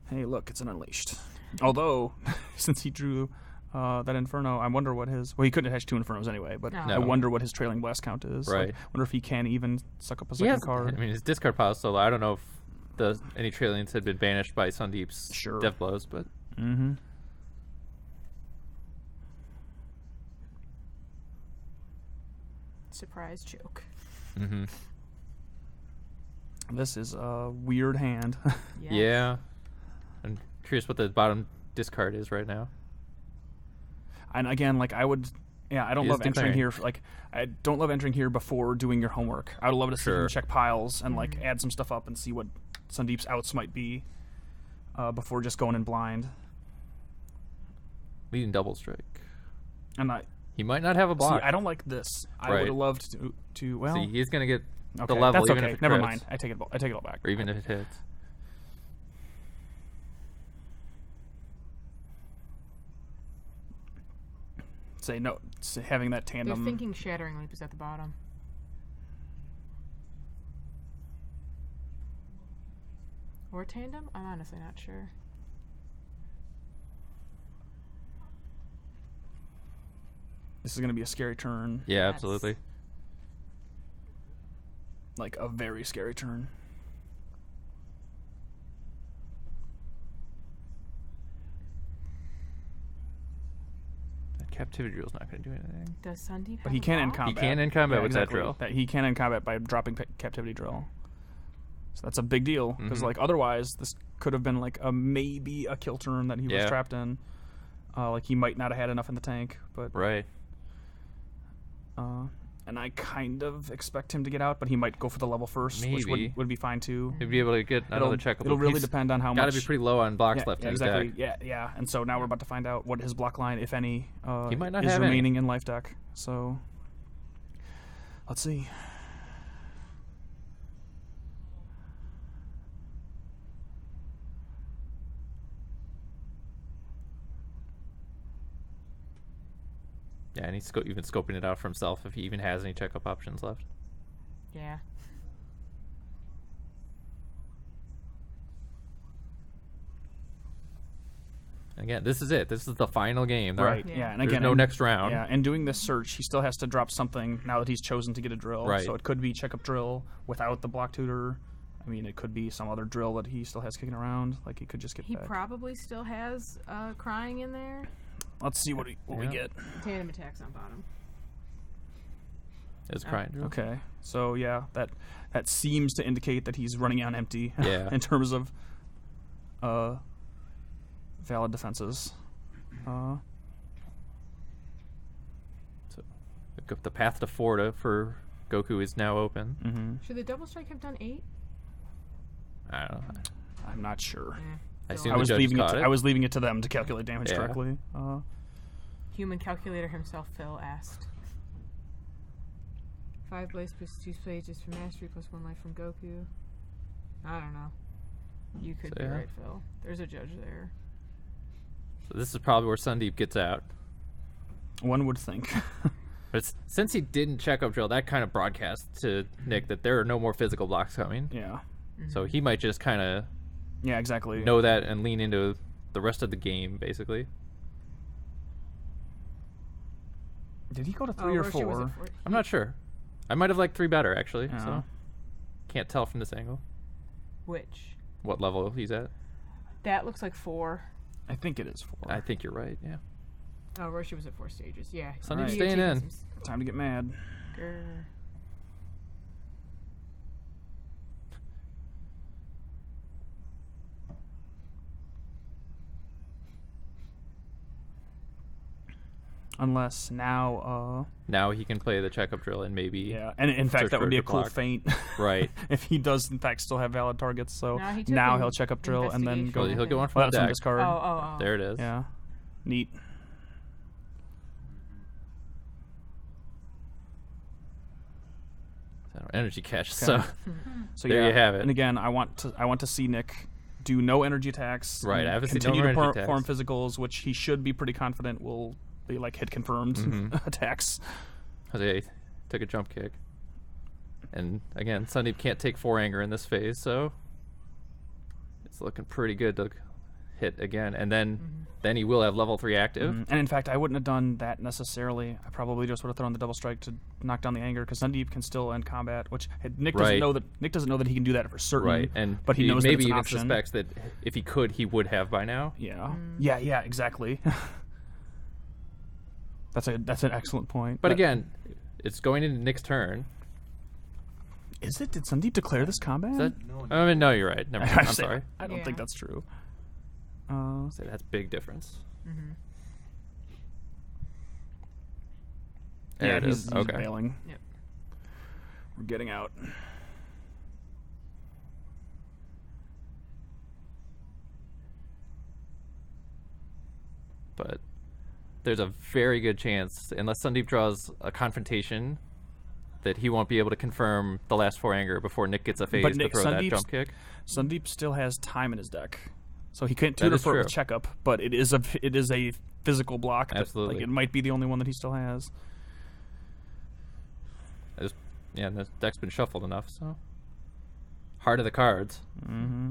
Hey, look, it's an Unleashed. Although, since he drew that Inferno, I wonder what his... Well, he couldn't attach 2 Infernos anyway, but No. I wonder what his trailing blast count is. Right. Like, wonder if he can even suck up a He second has, card. I mean, his discard pile is still low. I don't know if any Trailians had been banished by Sundeep's Sure. death blows, but Mm-hmm. Surprise joke. This is a weird hand. Yes. yeah. I'm curious what the bottom discard is right now. And again, like I would... Yeah, I don't He is love entering declaring. here. I don't love entering here before doing your homework. I would love to see Sure. him check piles and like add some stuff up and see what Sundeep's outs might be before just going in blind. Leading double strike. And He might not have a see, block. I don't like this. I Right. would have loved to well, See, he's going to get okay, the level that's even okay. if it Never crits, mind. I take it all back. or even if it hits. Say no. Having that They're tandem. thinking Shattering Leap is at the bottom. Or Tandem? I'm honestly not sure. This is going to be a scary turn. Yeah, Yes. absolutely. Like a very scary turn. That captivity drill's not going to do anything. Does Sundeep have But he a can in block? combat. He can in combat Yeah, with that exactly. drill. He can in combat by dropping captivity drill. So that's a big deal because Mhm. like otherwise this could have been like maybe a kill turn that he was Yeah. trapped in. Like he might not have had enough in the tank, but Right. And I kind of expect him to get out, but he might go for the level first, which Maybe. would be fine too. He'd be able to get another check. It'll really depend on how much. Got to be pretty low on blocks left in his exactly. deck. Yeah. And so now we're about to find out what his block line, if any, He might not is have remaining in life deck. So let's see. Yeah, and he's even scoping it out for himself if he even has any checkup options left. Yeah. Again, this is it. This is the final game. Right. Yeah. Yeah. And There's again, no next round. Yeah. And doing this search, he still has to drop something now that he's chosen to get a drill. Right. So it could be checkup drill without the block tutor. I mean, it could be some other drill that he still has kicking around. Like he could just get He back. probably still has crying in there. Let's see what we get. Tandem attacks on bottom. It's crying drill. Okay. So yeah, that seems to indicate that he's running on empty. Yeah. In terms of valid defenses. So the path to 4 for Goku is now open. Mm-hmm. Should the double strike have done 8? I don't know. I'm not sure. I Still assume the judges caught it. I was leaving it to them to calculate damage Yeah. correctly. Human calculator himself, Phil, asked. 5 blaze plus 2 stages for mastery plus 1 life from Goku. I don't know. You could So, be yeah. right, Phil. There's a judge there. So this is probably where Sundeep gets out. One would think. But since he didn't check up drill, that kind of broadcast to Nick that there are no more physical blocks coming. Yeah. So he might just kind of Yeah, exactly. know that and lean into the rest of the game, basically. Did he go to 3 or Roshi was 4? at 4. I'm not sure. I might have liked 3 better, actually. Yeah. So can't tell from this angle Which? what level he's at. That looks like 4. I think it is 4. I think you're right, yeah. Oh, Roshi was at 4 stages. Yeah. Sundeep's Right. staying in. Time to get mad. Grr. Unless now, Now he can play the checkup drill and maybe yeah. And in fact, Search that for would be a the cool block. feint. Right. If he does, in fact, still have valid targets. So Now he took now an he'll check up drill and then go. investigation. he'll get one Well, from that's the from deck. discard. Oh. There it is. Yeah. Neat. Energy catch. Okay. So So There yeah, you have it. And again, I want to see Nick do no energy attacks. Right, and I haven't seen no continue more to energy perform attacks. physicals, which he should be pretty confident will be like hit confirmed Mhm. attacks. Jose took a jump kick. And again, Sundeep can't take 4 anger in this phase, so it's looking pretty good to hit again. And then he will have level 3 active. And in fact, I wouldn't have done that necessarily. I probably just would have thrown the double strike to knock down the anger because Sundeep can still end combat, which Nick doesn't Right. know that. Nick doesn't know that he can do that for certain. Right. And but he knows that maybe it's an even option. suspects that if he could, he would have by now. Yeah. Yeah. Exactly. That's an excellent point. But again, it's going into Nick's turn. is it? Did Sundeep declare this combat? Is that, No, I mean, no, you're right. Never mind. I'm say- sorry. I don't Yeah. think that's true. Say that's big difference. There Yeah, it he's is. Okay. bailing. Yep. We're getting out. But there's a very good chance, unless Sundeep draws a confrontation, that he won't be able to confirm the last 4 anger before Nick gets a phase to Nick, throw that Sundeep's- jump kick. Sandeep still has time in his deck, so he can't That tutor is for a true. checkup. But it is a physical block. That, Absolutely. like, it might be the only one that he still has. And the deck's been shuffled enough, so. Heart of the cards. Mm-hmm.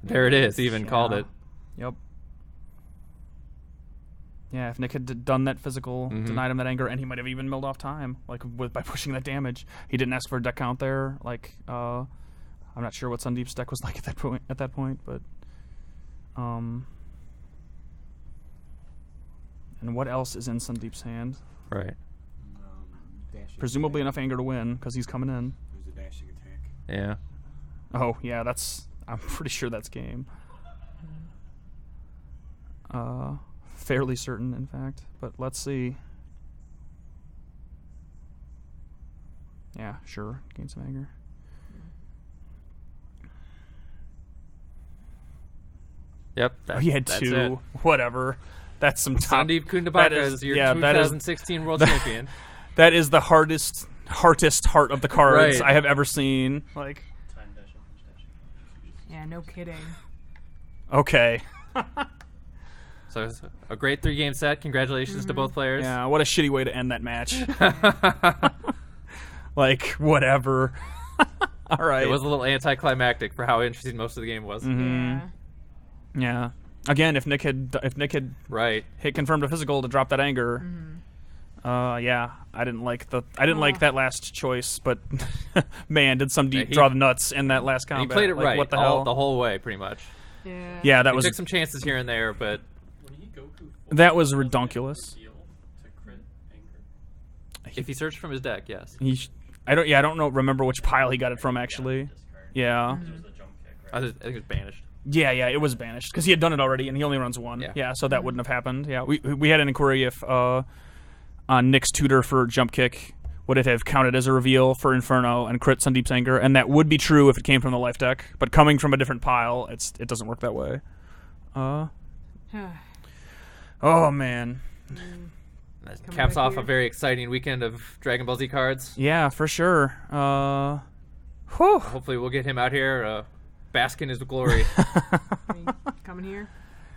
There it is. Even called it. Yep. Yeah, if Nick had done that physical, denied him that anger, and he might have even milled off time, like by pushing that damage. He didn't ask for a deck count there. Like, I'm not sure what Sundeep's deck was like at that point, but, and what else is in Sundeep's hand? Right. Dashing Presumably attack. enough anger to win because he's coming in. There's a dashing attack. Yeah. Oh yeah, I'm pretty sure that's game. Fairly certain, in fact. But let's see. Yeah, sure. Gain some anger. Yep. Oh, he had that's 2. It. Whatever. That's some top. Sundeep Kutumbaka that is your yeah, 2016 world champion. That is the hardest heart of the cards Right. I have ever seen. Like, Time dashing, punch dashing. Yeah, no kidding. okay. So it's a great 3-game set. Congratulations to both players. Yeah, what a shitty way to end that match. Like, whatever. All right. It was a little anticlimactic for how interesting most of the game was. Mm-hmm. Yeah. Again, if Nick had Right. hit confirmed a physical to drop that anger, yeah, I didn't like that last choice, but man, did some deep draw the nuts in that last combat. He played it like, right What the hell? the whole way, pretty much. Yeah. Yeah, that He was took some chances here and there, but When he Goku that was redonkulous. reveal to crit anger. if he searched from his deck, yes. I don't remember which pile he got it from actually. Discard. Yeah. Which was the jump kick, right? I think it was banished. Yeah, it was banished because he had done it already, and he only runs 1. Yeah. So that wouldn't have happened. Yeah, we had an inquiry if on Nick's tutor for jump kick would it have counted as a reveal for Inferno and crit Sundeep's anger, and that would be true if it came from the life deck. But coming from a different pile, it doesn't work that way. Oh man. That Coming caps back off here. a very exciting weekend of Dragon Ball Z cards. Yeah, for sure. Whew. Hopefully we'll get him out here bask in his glory. Coming here.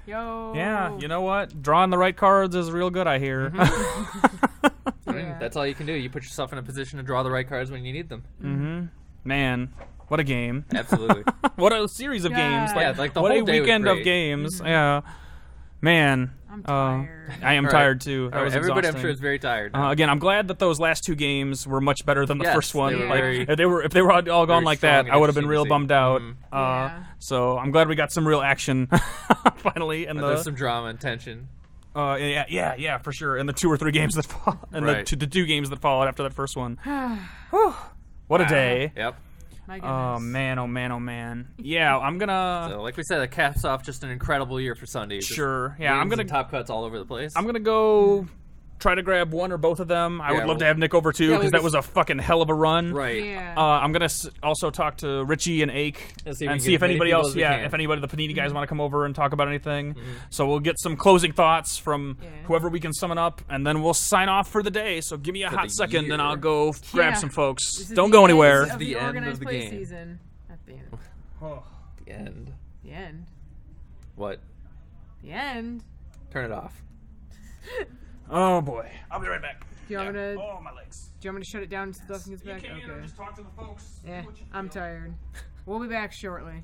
Yo. Yeah, you know what? Drawing the right cards is real good, I hear. I mean, that's all you can do. You put yourself in a position to draw the right cards when you need them. Mm-hmm. Man, what a game. Absolutely. What a series of games. Yeah, like the what whole a day was weekend of great. games. Yeah. Man. I'm tired. I am All right. tired too. That All right, was everybody, I'm exhausting. sure, is very tired. now. Again, I'm glad that those last 2 games were much better than the Yes, first one. they were Like, very- if they were all gone very like strong that, and I would have been interesting real to see. bummed out. Mhm. Yeah. So I'm glad we got some real action finally. And There's some drama and tension. yeah, for sure. In the 2 or 3 games that fall, and Right. the 2 games that followed after that first one. Whew. What a day. Yep. My goodness. Oh man, oh man, oh man. Yeah, I'm gonna. So, like we said, it caps off just an incredible year for Sunday. Just Sure. Yeah, I'm wins gonna. and top cuts all over the place. I'm gonna go try to grab one or both of them. I would love to have Nick over too yeah, because we'll that was a fucking hell of a run. Right. Yeah. I'm gonna also talk to Richie and Ake And see if we and can see get if as many anybody people else, as we can. if anybody the Panini guys want to come over and talk about anything. So we'll get some closing thoughts from whoever we can summon up, and then we'll sign off for the day. So give me a hot the second, and year. I'll go grab Yeah. some folks. This is Don't the go end anywhere. Of The the end of organized the play game. season. At the end. The end. The end. What? The end. Turn it off. Oh boy, I'll be right back. Do you want me to? Oh my legs. Do you want me to shut it down until Dustin gets back? You can Okay. just talk to the folks. Yeah, Do what you I'm feel. tired. We'll be back shortly.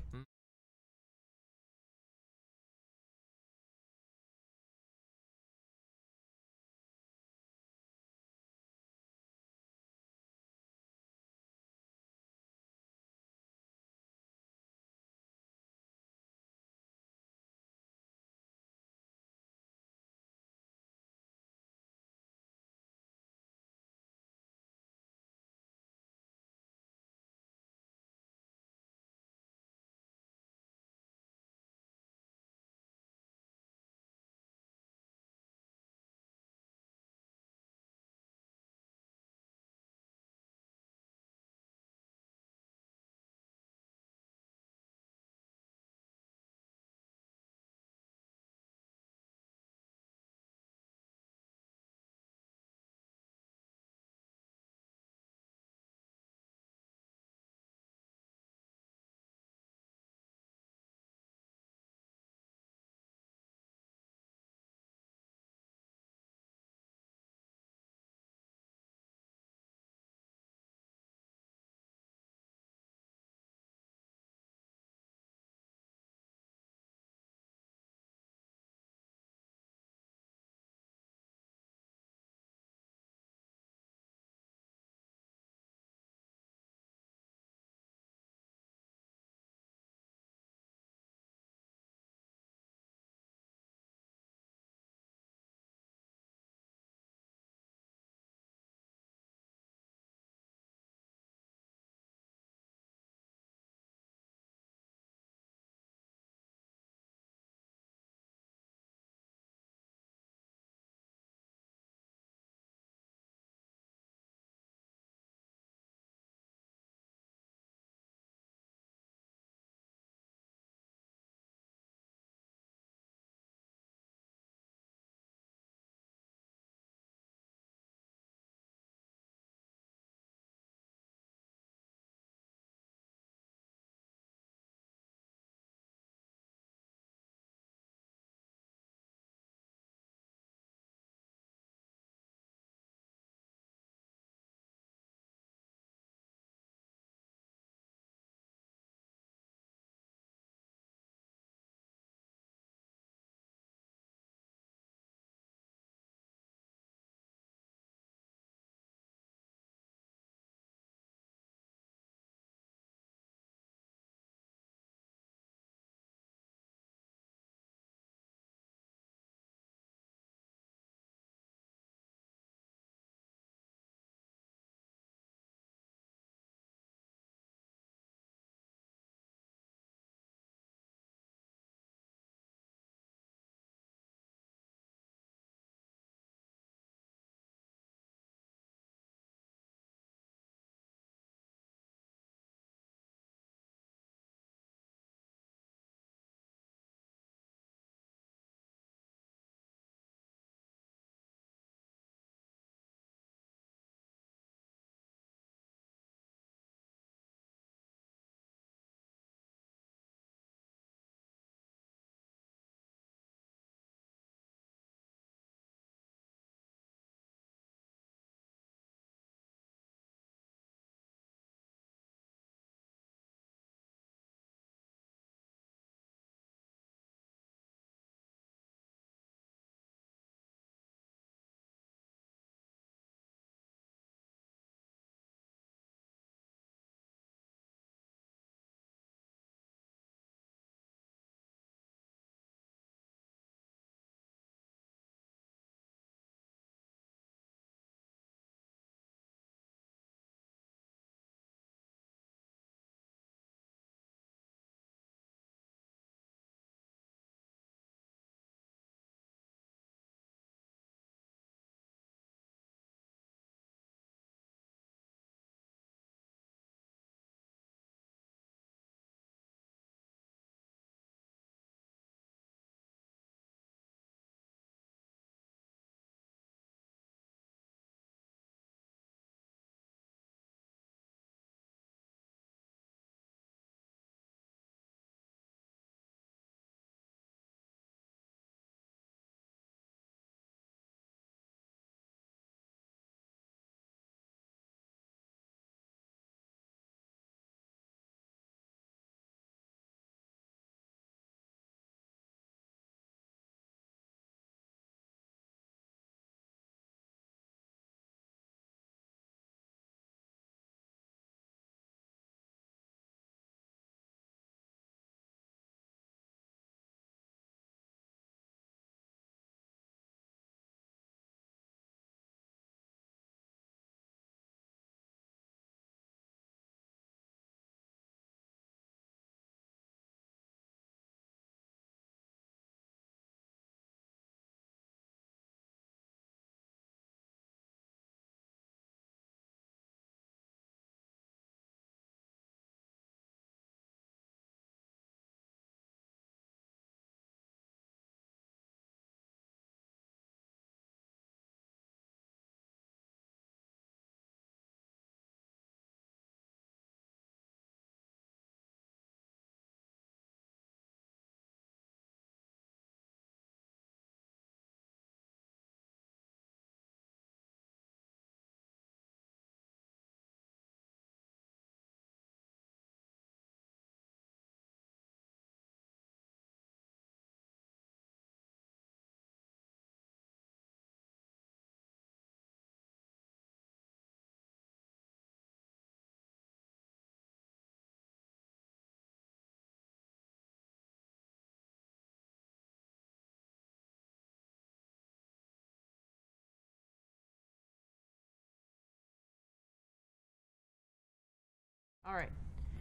All right.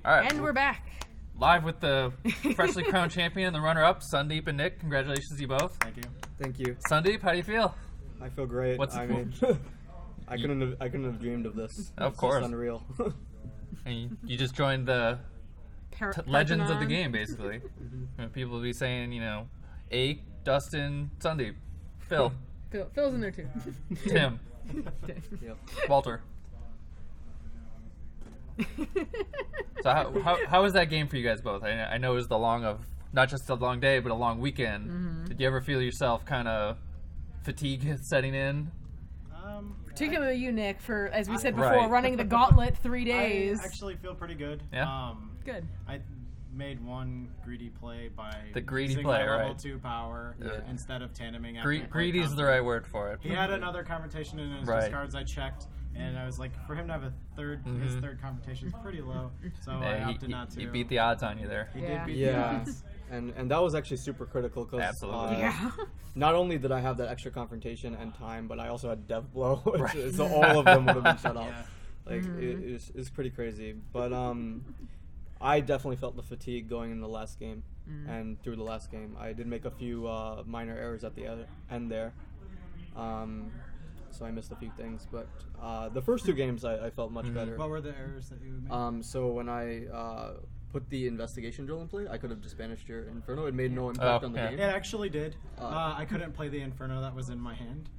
All right. And we're back. Live with the freshly crowned champion, the runner-up, Sundeep and Nick. Congratulations to you both. Thank you. Thank you. Sundeep, how do you feel? I feel great. What's I the- mean, I couldn't have dreamed of this. Of It's course. just unreal. And you just joined the legends of the game, basically. And people will be saying, A, Dustin, Sundeep, Phil, Phil's in there too. Tim, Yep. Walter. So how was that game for you guys both? I know it was not just a long day, but a long weekend. Did you ever feel yourself kind of fatigue setting in? Particularly you, Nick, for, as we said before, Right. running the gauntlet 3 days. I actually feel pretty good. Yeah? Good. I made one greedy play by The greedy using play, my level right. 2 power instead of tandeming. after he played Greedy is the counter. right word for it. He had another confrontation in his Right. discards. I checked, and I was like, for him to have his third confrontation is pretty low. So I Yeah, opted not to. he beat the odds on you there. He Yeah. did beat the Yeah, odds. and that was actually super critical because Absolutely. Yeah. not only did I have that extra confrontation and time, but I also had dev blow, so all of them would have been shut off. Yeah. Like it's pretty crazy. But I definitely felt the fatigue going in the last game and through the last game. I did make a few minor errors at the end there. So I missed a few things, but the first 2 games I felt much better. What were the errors that you made? So when I put the investigation drill in play, I could have just banished your Inferno. It made no impact on the game. It actually did. I couldn't play the Inferno that was in my hand.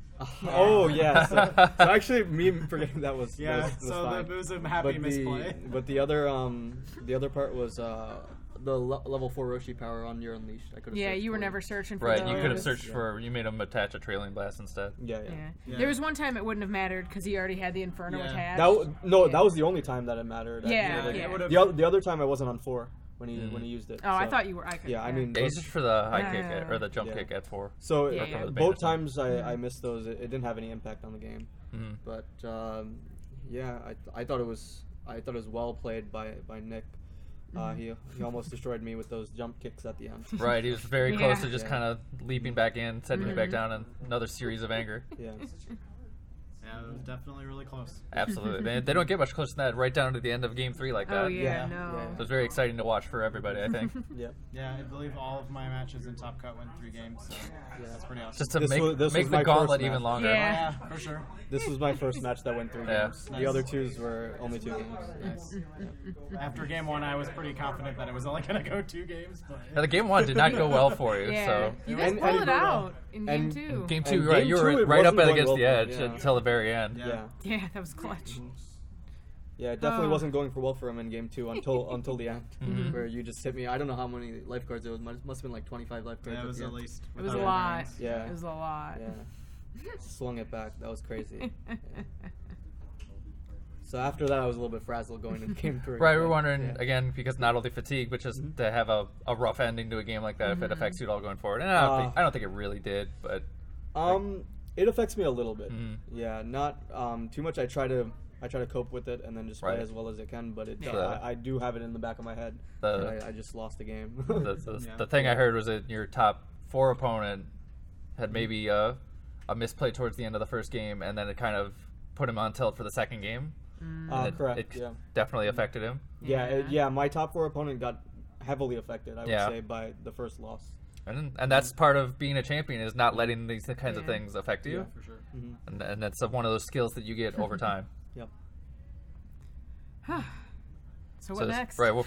Oh yeah, so actually me forgetting that was Yeah, was so fine. it was a happy misplay. But the other part was the level 4 Roshi power on your Unleashed. I could have Yeah, you were never searching for Right, those. you could have searched for, you made him attach a trailing blast instead. Yeah. Yeah. There was one time it wouldn't have mattered because he already had the Inferno Yeah. attached. That was the only time that it mattered. Yeah, Like, yeah. The other time I wasn't on 4 when he used it. Oh, I so- thought you were. Yeah, I mean, Yeah, he's just for the high kick Yeah. or the jump Yeah. kick at 4. so Yeah, yeah. both times I missed those. It didn't have any impact on the game. Mhm. But yeah, I thought it was well played by Nick. He almost destroyed me with those jump kicks at the end. Right, he was very close to Yeah. just kind of leaping back in, setting you back down, and another series of anger. Yeah. Yeah, it was definitely really close. Absolutely. They don't get much closer than that, right down to the end of Game 3 like that. Oh, yeah, Yeah, no. yeah. So it's very exciting to watch for everybody, I think. Yeah. Yeah, I believe all of my matches in Top Cut went 3 games, so that's pretty awesome. Just to This make, was make my the first gauntlet match. even longer. Yeah. Yeah, for sure. This was my first match that went 3 Yeah. games. Nice. The other 2s were only 2 games. Nice. After game 1, I was pretty confident that it was only going to go 2 games. But Now, the Game 1 did not go well for you, Yeah. so... You guys And- pulled and- it out in game and- 2. Game 2, And right, game you 2, were it right up wasn't against going the well edge for me, yeah. until the very end. Yeah. Yeah, that was clutch. Yeah, it definitely Oh. wasn't going for well for him in game 2 until the end, where you just hit me. I don't know how many lifeguards it was. Must have been like 25 lifeguards. Yeah, it was the at end. least. It was a without lot. everyone's. Yeah. It was a lot. Yeah, swung it back. That was crazy. Yeah. So after that, I was a little bit frazzled going into game 3. Right, we're but, wondering, yeah. again, because not only fatigue, but just to have a rough ending to a game like that, if it affects you at all going forward. And I don't think it really did, but... It affects me a little bit. Mhm. Yeah, not too much. I try to cope with it and then just play Right. as well as I can. But Yeah. I do have it in the back of my head. The- that I just lost the game. The thing I heard was that your top 4 opponent had maybe a misplay towards the end of the first game, and then it kind of put him on tilt for the second game. And Correct. It Yeah. definitely affected him. Yeah. My top 4 opponent got heavily affected. I would Yeah. say by the first loss. And that's part of being a champion, is not letting these kinds of Yeah. things affect you. Yeah. For sure. And that's one of those skills that you get over time. Yep. So what next? Right. Well,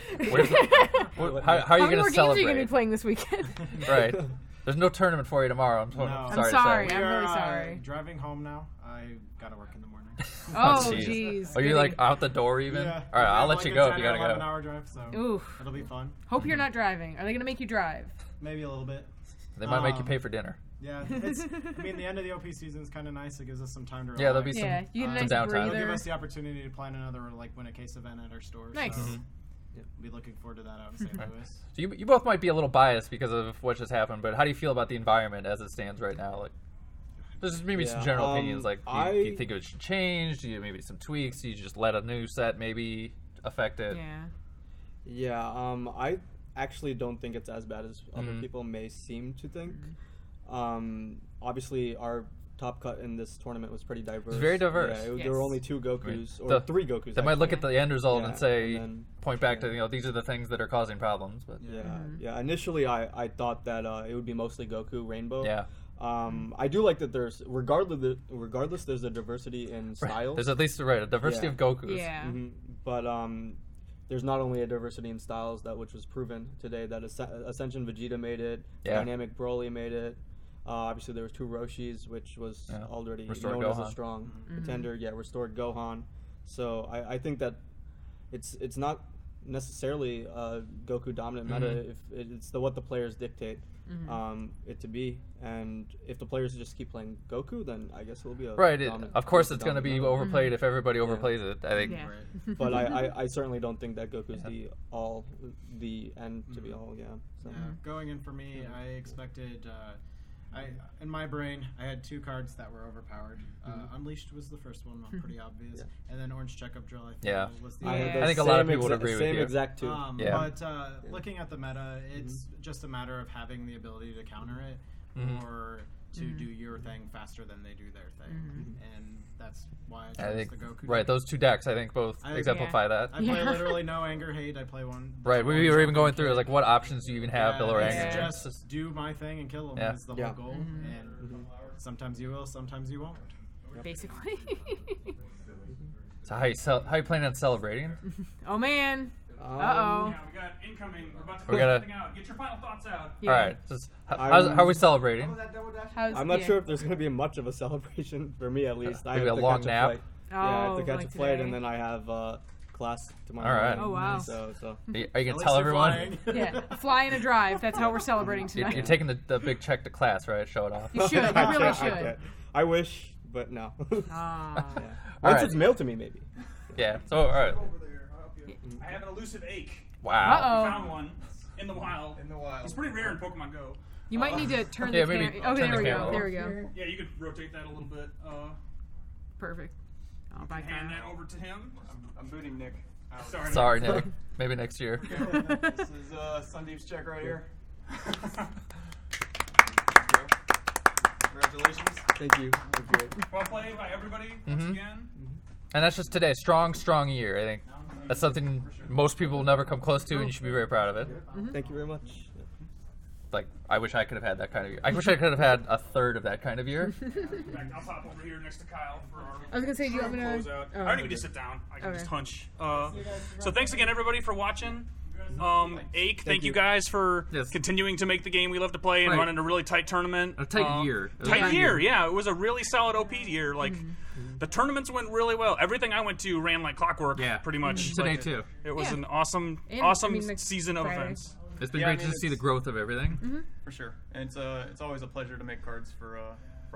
how are How you many going more to games are you celebrate? going to be playing this weekend? Right. There's no tournament for you tomorrow. I'm No. sorry. I'm to sorry. say. I'm We really are, sorry. Driving home now. I gotta work in the morning. Oh, jeez. jeez. Are you like out the door even? Yeah. All right, I I'll have let like you a go if 10 you or gotta 11 go. hour drive, so Oof. it'll be fun. Hope you're not driving. Are they going to make you drive? Maybe a little bit. They might make you pay for dinner. Yeah, I mean, the end of the OP season is kind of nice. It gives us some time to relax. Yeah, there'll be Yeah, some, you get a some nice downtime. It'll breather. give us the opportunity to plan another win a case event at our store. Nice. So Mm-hmm. Yeah. we'll be looking forward to that out in St. Louis. So you both might be a little biased because of what just happened, but how do you feel about the environment as it stands right now? Like, there's maybe some Yeah, general opinions. Like, do I- you think it should change? Do you maybe some tweaks? Do you just let a new set maybe affect it? Yeah. Yeah. I actually don't think it's as bad as other Mhm. people may seem to think. Obviously, our top cut in this tournament was pretty diverse. It's very diverse. Yeah, Yes. there were only 2 Gokus, or The- 3 Gokus. They might look at the end result Yeah, and say, and then- point back to these are the things that are causing problems. But Yeah. Initially, I thought that it would be mostly Goku Rainbow. yeah, I do like that there's regardless there's a diversity in styles. there's at least a diversity Yeah. of Gokus. Yeah. But there's not only a diversity in styles which was proven today that Ascension Vegeta made it, Yeah. Dynamic Broly made it. Obviously, there was 2 Roshis, which was already Restored known as Gohan. a strong contender. Yeah, restored Gohan. So I think that it's not necessarily a Goku dominant meta if it's what the players dictate it to be, and if the players just keep playing Goku, then I guess it will be a dominant, of course, it's going to be dominant meta. overplayed if everybody overplays it. I think. Yeah. But I certainly don't think that Goku's the end to be all. Yeah. So. Yeah, going in for me, I expected. In my brain, I had 2 cards that were overpowered. Unleashed was the first one, pretty obvious, and then Orange Checkup Drill. I think was the Yeah. I think a lot of people would agree with same you. exact 2. Yeah. But looking at the meta, it's just a matter of having the ability to counter it or to do your thing faster than they do their thing, and that's why I chose I think the Goku. right. deck. Those 2 decks, I think, both exemplify that. I play literally no anger hate. I play one. Right. We were even going through like what options do you even have below it's anger? just do my thing and kill them Yeah. is the whole goal, and sometimes you will, sometimes you won't. Basically. So how you planning on celebrating? Oh man. Uh oh. Yeah, we got incoming. We're about to We're put gonna- everything out. Get your final thoughts out. Yeah. All right. Just, how are we celebrating? I'm not sure if there's going to be much of a celebration for me, at least. I Maybe have a to long catch nap? flight. Oh, Yeah, I have to catch like a flight, today. and then I have class tomorrow. All right. morning. Oh, wow. So Are you At gonna least tell you're everyone? flying. Yeah, a fly and a drive. That's how we're celebrating You're tonight. taking the big check to class, right? Show it off. You should. You I really can't- should. I wish, but no. Ah. All Once right. it's mailed to me, maybe. Yeah. So all right. I have an elusive ache. Wow. Uh-oh. Found one in the wild. It's pretty rare in Pokemon Go. You might need to turn Yeah, the maybe camera. Okay, turn there the we camera go. off. There we go. Yeah, you could rotate that a little bit. Perfect. Oh, bye, Hand Kyle. that over to him. I'm booting Nick. out. Sorry, Nick. Maybe next year. This is Sundeep's check right here. Congratulations. Thank you. Well played by everybody once again. And that's just today. Strong year. I think that's something most people will never come close to, and you should be very proud of it. Thank you very much. Like, I wish I could have had that kind of year. I wish I could have had a third of that kind of year. In fact, I'll pop over here next to Kyle for our I was gonna say, do you want me to? closeout. Oh. I don't even need to sit down. I can Okay. just hunch. So thanks again, everybody, for watching. Ake, thank you you. guys for Yes. continuing to make the game we love to play and Right. running a really tight tournament. A tight year. It was Tight a year, yeah. It was a really solid OP year. Like, the tournaments went really well. Everything I went to ran like clockwork, Yeah. pretty much. Today, Like, too. It was Yeah. an awesome And, next season of Friday. events. It's been Yeah, I great mean, to see the growth of everything. For sure. And it's always a pleasure to make cards for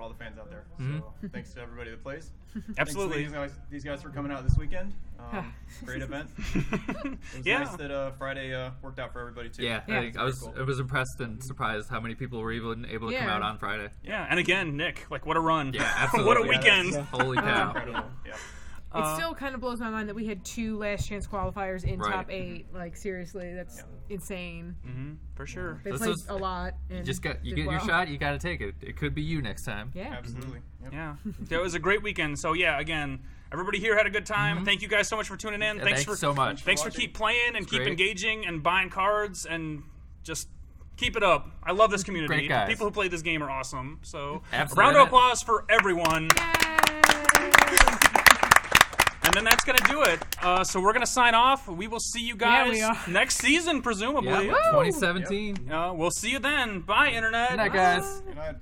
all the fans out there. So thanks to everybody that plays. Absolutely. Thanks to these guys for coming out this weekend. Great event. It was Yeah. nice that Friday worked out for everybody too. Yeah, Yeah. I think I was impressed and surprised how many people were even able to come Yeah. out on Friday. Yeah, and again, Nick, like, what a run. Yeah, absolutely. what a Yeah, weekend. Holy cow! Incredible. Yeah. It still kind of blows my mind that we had 2 last chance qualifiers in Right. top 8. Like seriously, that's insane. For sure. They This played was- a lot. And You get did your well. shot. You got to take it. It could be you next time. Yeah. Absolutely. Yep. Yeah, that was a great weekend. So yeah, again, everybody here had a good time. Thank you guys so much for tuning in. Yeah, thanks thanks for so much. Thanks for watching. keep playing and keep great. engaging and buying cards and just keep it up. I love this community. Great guys. The people who play this game are awesome. So Absolutely. a round of applause for everyone. And then that's gonna do it. So we're gonna sign off. We will see you guys we are. next season, presumably. Yeah, 2017. We'll see you then. Bye, internet. Good night, guys. Good night.